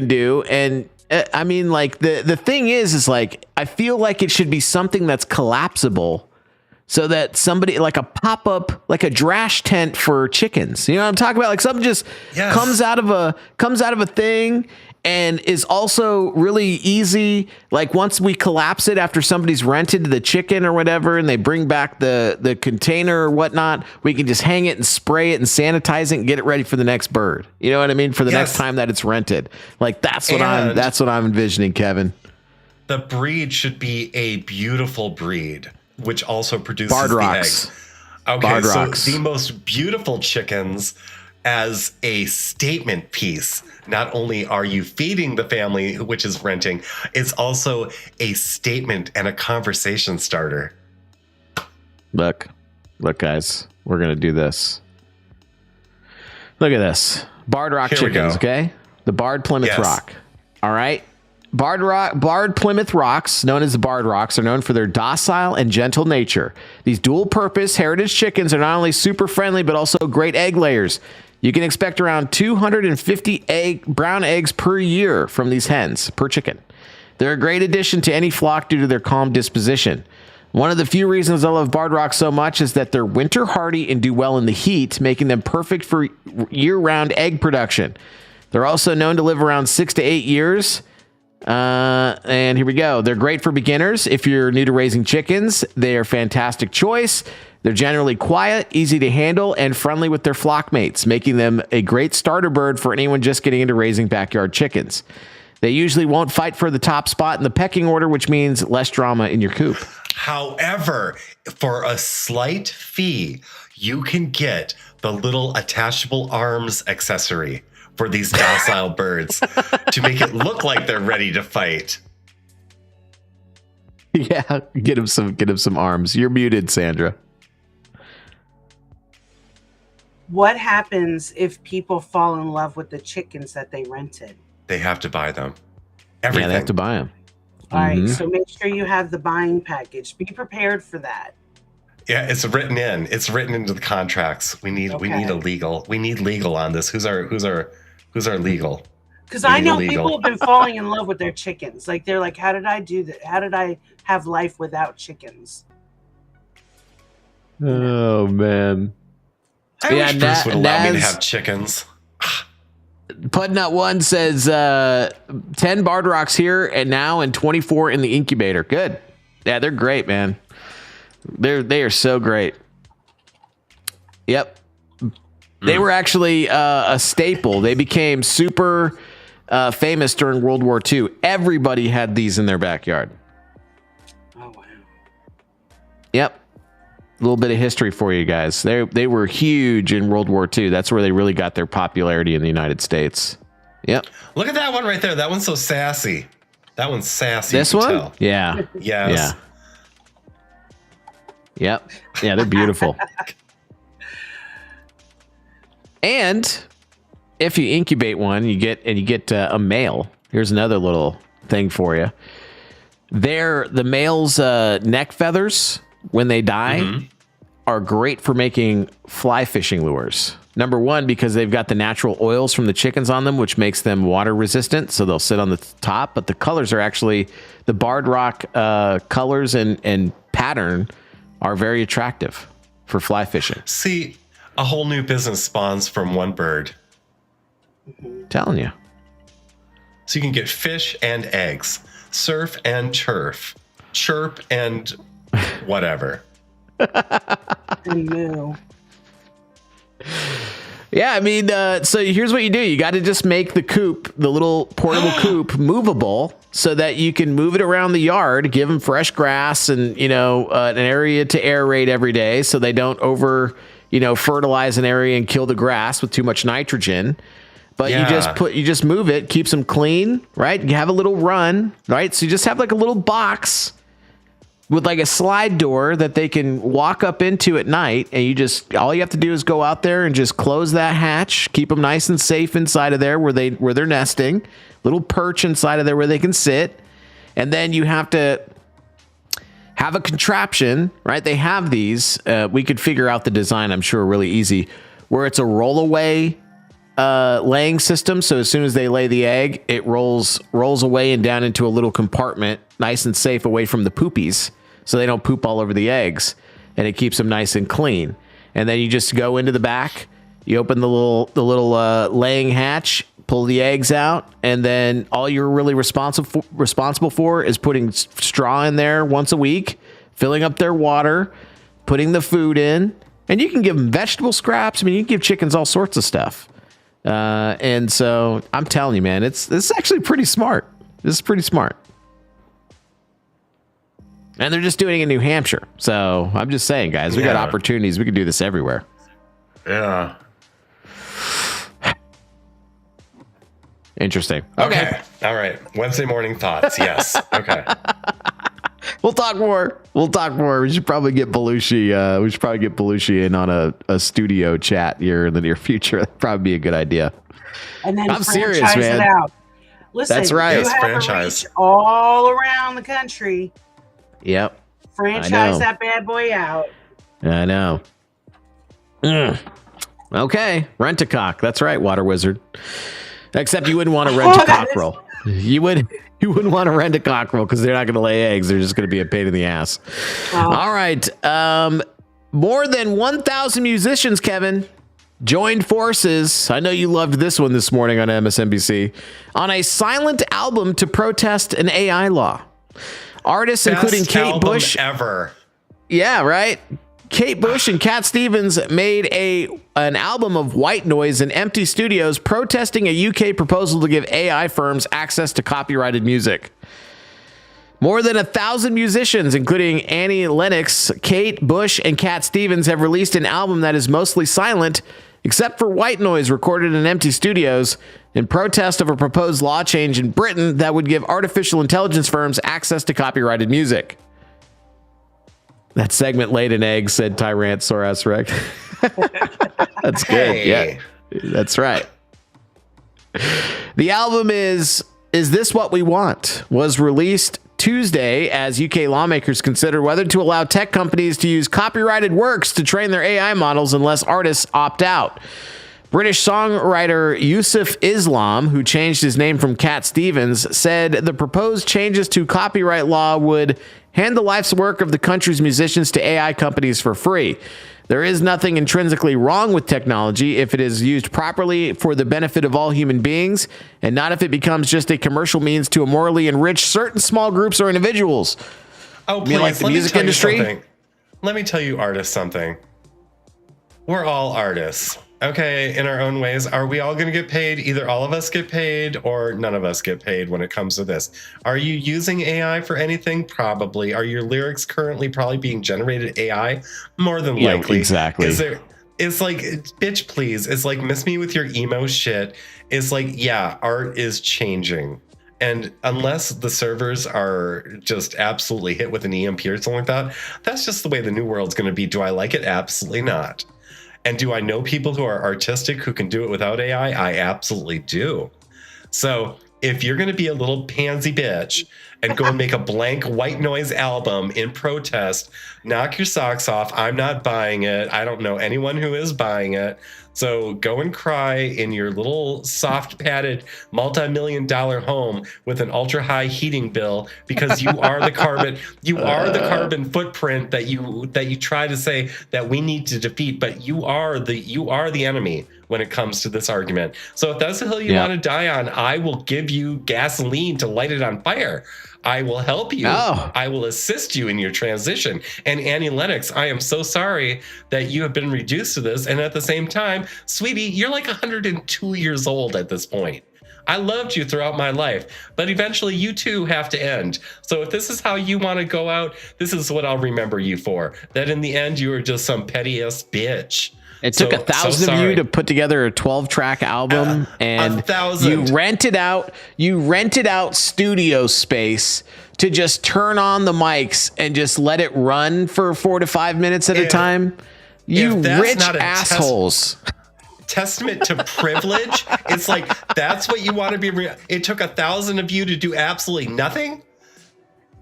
do. And I mean, like, the thing is like, I feel like it should be something that's collapsible, so that somebody, like a pop-up, like a drash tent for chickens. You know what I'm talking about? Like, something just comes out of a thing and is also really easy. Like, once we collapse it after somebody's rented the chicken or whatever, and they bring back the container or whatnot, we can just hang it and spray it and sanitize it and get it ready for the next bird. You know what I mean? For the next time that it's rented. Like, that's what I'm envisioning, Kevin. The breed should be a beautiful breed, which also produces Barred the Rocks. eggs. Okay, Barred so Rocks. The most beautiful chickens as a statement piece. Not only are you feeding the family, which is renting, it's also a statement and a conversation starter. Look, guys, we're going to do this. Look at this. Barred Rock chickens, okay? The Barred Plymouth Rock. All right? Barred Plymouth Rocks, known as the Barred Rocks, are known for their docile and gentle nature. These dual-purpose heritage chickens are not only super friendly, but also great egg layers. You can expect around 250 brown eggs per year from these hens, per chicken. They're a great addition to any flock due to their calm disposition. One of the few reasons I love Barred Rocks so much is that they're winter hardy and do well in the heat, making them perfect for year-round egg production. They're also known to live around 6 to 8 years. And here we go. They're great for beginners. If you're new to raising chickens, they are a fantastic choice. They're generally quiet, easy to handle, and friendly with their flock mates, making them a great starter bird for anyone just getting into raising backyard chickens. They usually won't fight for the top spot in the pecking order, which means less drama in your coop. However, for a slight fee, you can get the little attachable arms accessory for these docile birds to make it look like they're ready to fight. Yeah, get him some arms. You're muted, Sandra. What happens if people fall in love with the chickens that they rented? They have to buy them. Everything. Yeah, they have to buy them. All right, so make sure you have the buying package. Be prepared for that. Yeah, it's written in. It's written into the contracts. We need legal on this. Who's our legal? Because I know people have been falling in love with their chickens. Like, they're like, how did I do that? How did I have life without chickens? Oh man. I wish Bruce would allow me to have chickens. Putnut One says 10 barred rocks here and now and 24 in the incubator. Good. Yeah, they're great, man. They are so great. Yep. They were actually a staple. They became super famous during World War II. Everybody had these in their backyard. Oh wow. Yep. A little bit of history for you guys. They were huge in World War II. That's where they really got their popularity in the United States. Yep. Look at that one right there. That one's so sassy. That one's sassy. This one? Tell. Yeah. Yes. Yeah. Yep. Yeah, they're beautiful. And if you incubate one, you get a male. Here's another little thing for you. The male's neck feathers, when they die, are great for making fly fishing lures. Number one, because they've got the natural oils from the chickens on them, which makes them water resistant, so they'll sit on the top. But the colors are actually, the barred rock colors and pattern are very attractive for fly fishing. See, a whole new business spawns from one bird. Telling you. So you can get fish and eggs, surf and turf, chirp and whatever. And moo. Yeah, I mean, so here's what you do. You got to just make the coop, the little portable coop, movable so that you can move it around the yard, give them fresh grass and, an area to aerate every day so they don't fertilize an area and kill the grass with too much nitrogen. But you just move it, keeps them clean, right? You have a little run, right? So you just have like a little box with like a slide door that they can walk up into at night, and all you have to do is go out there and just close that hatch, keep them nice and safe inside of there where they're nesting, little perch inside of there where they can sit, and then you have to have a contraption, right? They have these. We could figure out the design, I'm sure, really easy, where it's a roll-away laying system. So as soon as they lay the egg, it rolls away and down into a little compartment, nice and safe away from the poopies, so they don't poop all over the eggs, and it keeps them nice and clean. And then you just go into the back, you open the little laying hatch, pull the eggs out, and then all you're really responsible for is putting straw in there once a week, filling up their water, putting the food in, and you can give them vegetable scraps. I mean, you can give chickens all sorts of stuff. And so I'm telling you, man, this is actually pretty smart. This is pretty smart. And they're just doing it in New Hampshire. So I'm just saying, guys, we got opportunities. We can do this everywhere. Yeah. Interesting. Okay. All right. Wednesday morning thoughts. Yes. Okay. We'll talk more. We should probably get Belushi. In on a studio chat here in the near future. That'd probably be a good idea. And then I'm serious, man. It out. Listen, that's right. You have franchise a reach all around the country. Yep. Franchise that bad boy out. I know. Okay. Rent-a-cock. That's right, Water Wizard. Except you wouldn't want to rent a cockerel. You wouldn't want to rent a cockerel because they're not going to lay eggs. They're just going to be a pain in the ass. All right. More than 1,000 musicians, Kevin, joined forces. I know you loved this one this morning on MSNBC on a silent album to protest an AI law. Artists including Kate Bush ever. Yeah, right. Kate Bush and Cat Stevens made an album of white noise in empty studios protesting a UK proposal to give AI firms access to copyrighted music. More than 1,000 musicians, including Annie Lennox, Kate Bush, and Cat Stevens, have released an album that is mostly silent, except for white noise recorded in empty studios, in protest of a proposed law change in Britain that would give artificial intelligence firms access to copyrighted music. That segment laid an egg, said Tyrannosaurus Rex. That's good. Yeah, that's right. The album Is This What We Want was released Tuesday as UK lawmakers consider whether to allow tech companies to use copyrighted works to train their AI models unless artists opt out. British songwriter Yusuf Islam, who changed his name from Cat Stevens, said the proposed changes to copyright law would hand the life's work of the country's musicians to AI companies for free. There is nothing intrinsically wrong with technology if it is used properly for the benefit of all human beings, and not if it becomes just a commercial means to immorally enrich certain small groups or individuals. Oh, please, like the music industry? Let me tell you, artists, something. We're all artists, okay, in our own ways. Are we all going to get paid? Either all of us get paid or none of us get paid when it comes to this. Are you using AI for anything? Probably. Are your lyrics currently probably being generated AI? More than likely. Yeah, exactly. It's like, bitch, please. It's like, miss me with your emo shit. It's like, yeah, art is changing. And unless the servers are just absolutely hit with an EMP or something like that, that's just the way the new world's going to be. Do I like it? Absolutely not. And do I know people who are artistic who can do it without AI? I absolutely do. So if you're going to be a little pansy bitch and go and make a blank white noise album in protest, knock your socks off. I'm not buying it. I don't know anyone who is buying it. So go and cry in your little soft padded multi-million-dollar home with an ultra high heating bill, because you are the carbon footprint that you try to say that we need to defeat, but you are the enemy when it comes to this argument. So if that's the hill you want to die on, I will give you gasoline to light it on fire. I will help you. Oh. I will assist you in your transition. And Annie Lennox, I am so sorry that you have been reduced to this. And at the same time, sweetie, you're like 102 years old at this point. I loved you throughout my life, but eventually you too have to end. So if this is how you want to go out, this is what I'll remember you for. That in the end, you were just some petty-ass bitch. It took 1,000 of you to put together a 12-track album, and 1,000. You rented out studio space to just turn on the mics and just let it run for 4 to 5 minutes at a time. You rich assholes. Testament to privilege. It's like, that's what you want to be. It took 1,000 of you to do absolutely nothing.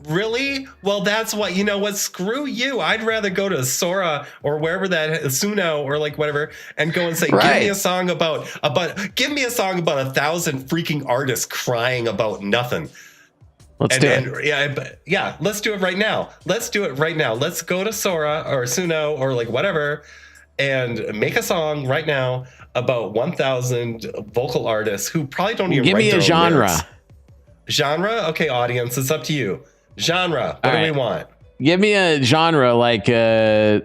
Really? Well, that's what, you know what? Screw you. I'd rather go to Sora or wherever that Suno or like whatever and go and say, give me a song about 1,000 freaking artists crying about nothing. Let's do it. Yeah, let's do it right now. Let's do it right now. Let's go to Sora or Suno or like whatever and make a song right now about 1,000 vocal artists who probably don't even give me a genre. Genre? Okay, audience, it's up to you. Genre. What do we want? Give me a genre, like right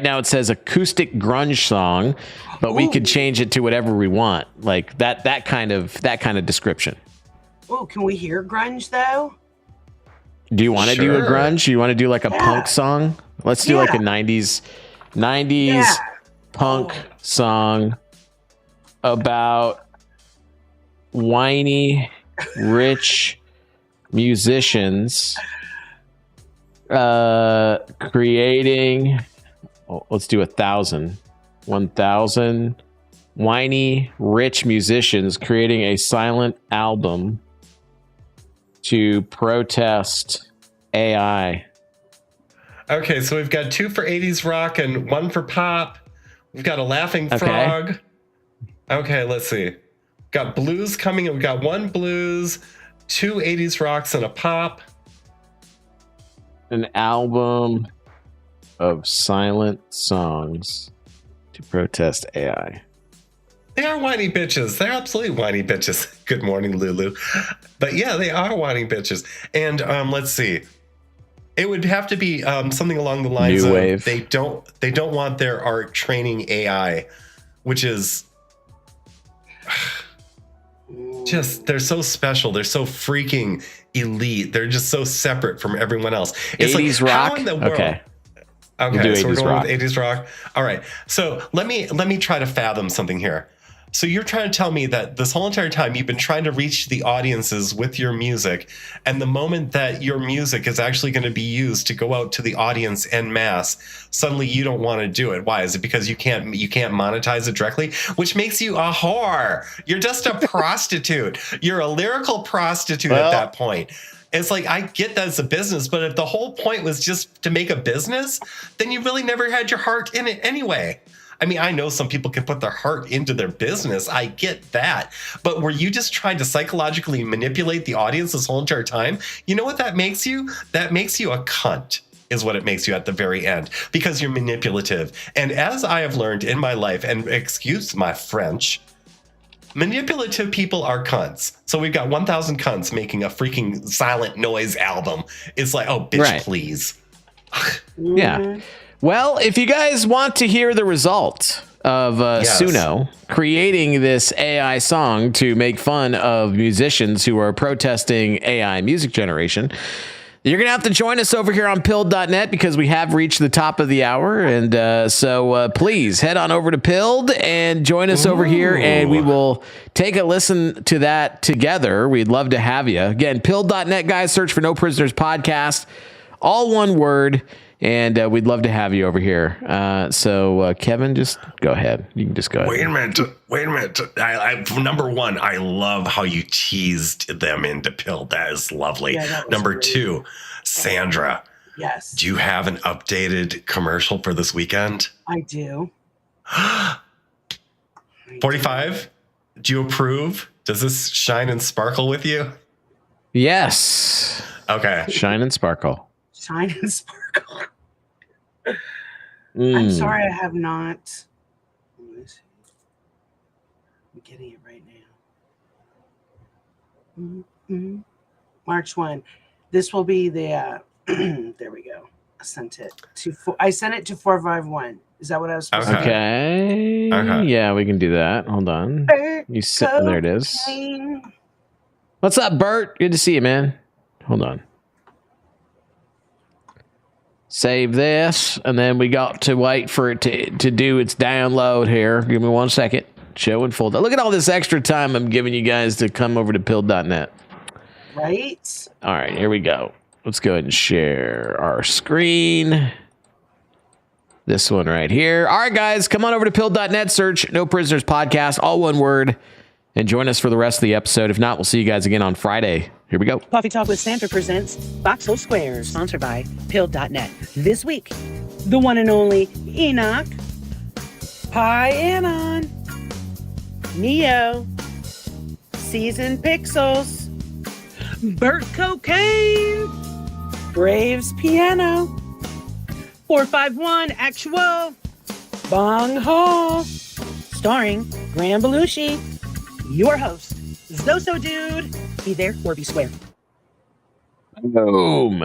now it says acoustic grunge song, but we could change it to whatever we want, like that kind of description. Oh, can we hear grunge though? Do you want to do a grunge? You want to do like a punk song? Let's do like a 90s punk song about whiny, rich musicians creating, let's do 1,000 whiny rich musicians creating a silent album to protest AI. Okay, so we've got 2 for 80s rock and 1 for pop. We've got a laughing frog. Okay, let's see. Got blues coming, and we've got 1 blues, 2 80s rocks, and a pop. An album of silent songs to protest AI. They are whiny bitches. They're absolutely whiny bitches. Good morning, Lulu. But yeah, they are whiny bitches. And let's see. It would have to be something along the lines New of wave. They don't want their art training AI, which is just, they're so special. They're so freaking elite. They're just so separate from everyone else. It's 80s like, rock. how in the world? Okay. Okay, so we're going rock. with 80s rock. All right. So let me try to fathom something here. So you're trying to tell me that this whole entire time you've been trying to reach the audiences with your music, and the moment that your music is actually going to be used to go out to the audience en masse, suddenly you don't want to do it. Why? Is it because you can't monetize it directly? Which makes you a whore. You're just a prostitute. You're a lyrical prostitute at that point. It's like, I get that it's a business, but if the whole point was just to make a business, then you really never had your heart in it anyway. I mean, I know some people can put their heart into their business. I get that. But were you just trying to psychologically manipulate the audience this whole entire time? You know what that makes you? That makes you a cunt, is what it makes you at the very end, because you're manipulative. And as I have learned in my life, and excuse my French, manipulative people are cunts. So we've got 1,000 cunts making a freaking silent noise album. It's like, oh, bitch, please. Yeah. Well, if you guys want to hear the result of Suno creating this AI song to make fun of musicians who are protesting AI music generation, you're going to have to join us over here on pilled.net, because we have reached the top of the hour. And so please head on over to Pilled and join us over here, and we will take a listen to that together. We'd love to have you. Again, pilled.net, guys. Search for No Prisoners Podcast. All one word. And we'd love to have you over here. So Kevin, just go ahead. You can just go ahead. Wait a minute. Number one, I love how you teased them into Pill. That is lovely. Yeah, Number great. Two, Sandra. Yes. Do you have an updated commercial for this weekend? I do. 45? Do you approve? Does this shine and sparkle with you? Yes. Okay. Shine and sparkle. Shine and sparkle. I'm sorry, I have not. I'm getting it right now. March 1. This will be the. There we go. I sent it to 451. Is that what I was supposed to do? Okay. Yeah, we can do that. Hold on. You sit. There it is. What's up, Bert? Good to see you, man. Hold on. Save this, and then we got to wait for it to do its download here. Give me 1 second. Show and fold. Look at all this extra time I'm giving you guys to come over to pilled.net. Right? All right, here we go. Let's go ahead and share our screen. This one right here. All right, guys, come on over to pilled.net. Search No Prisoners Podcast, all one word, and join us for the rest of the episode. If not, we'll see you guys again on Friday. Here we go. Coffee Talk with Santa presents Voxel Squares, sponsored by Pilled.net. This week, the one and only Enoch, Pi Anon, Neo, Seasoned Pixels, Burt Cocaine, Braves Piano, 451 Actual, Bong Ho, starring Graham Belushi, your host, Zoso Dude. Be there or be square. Boom.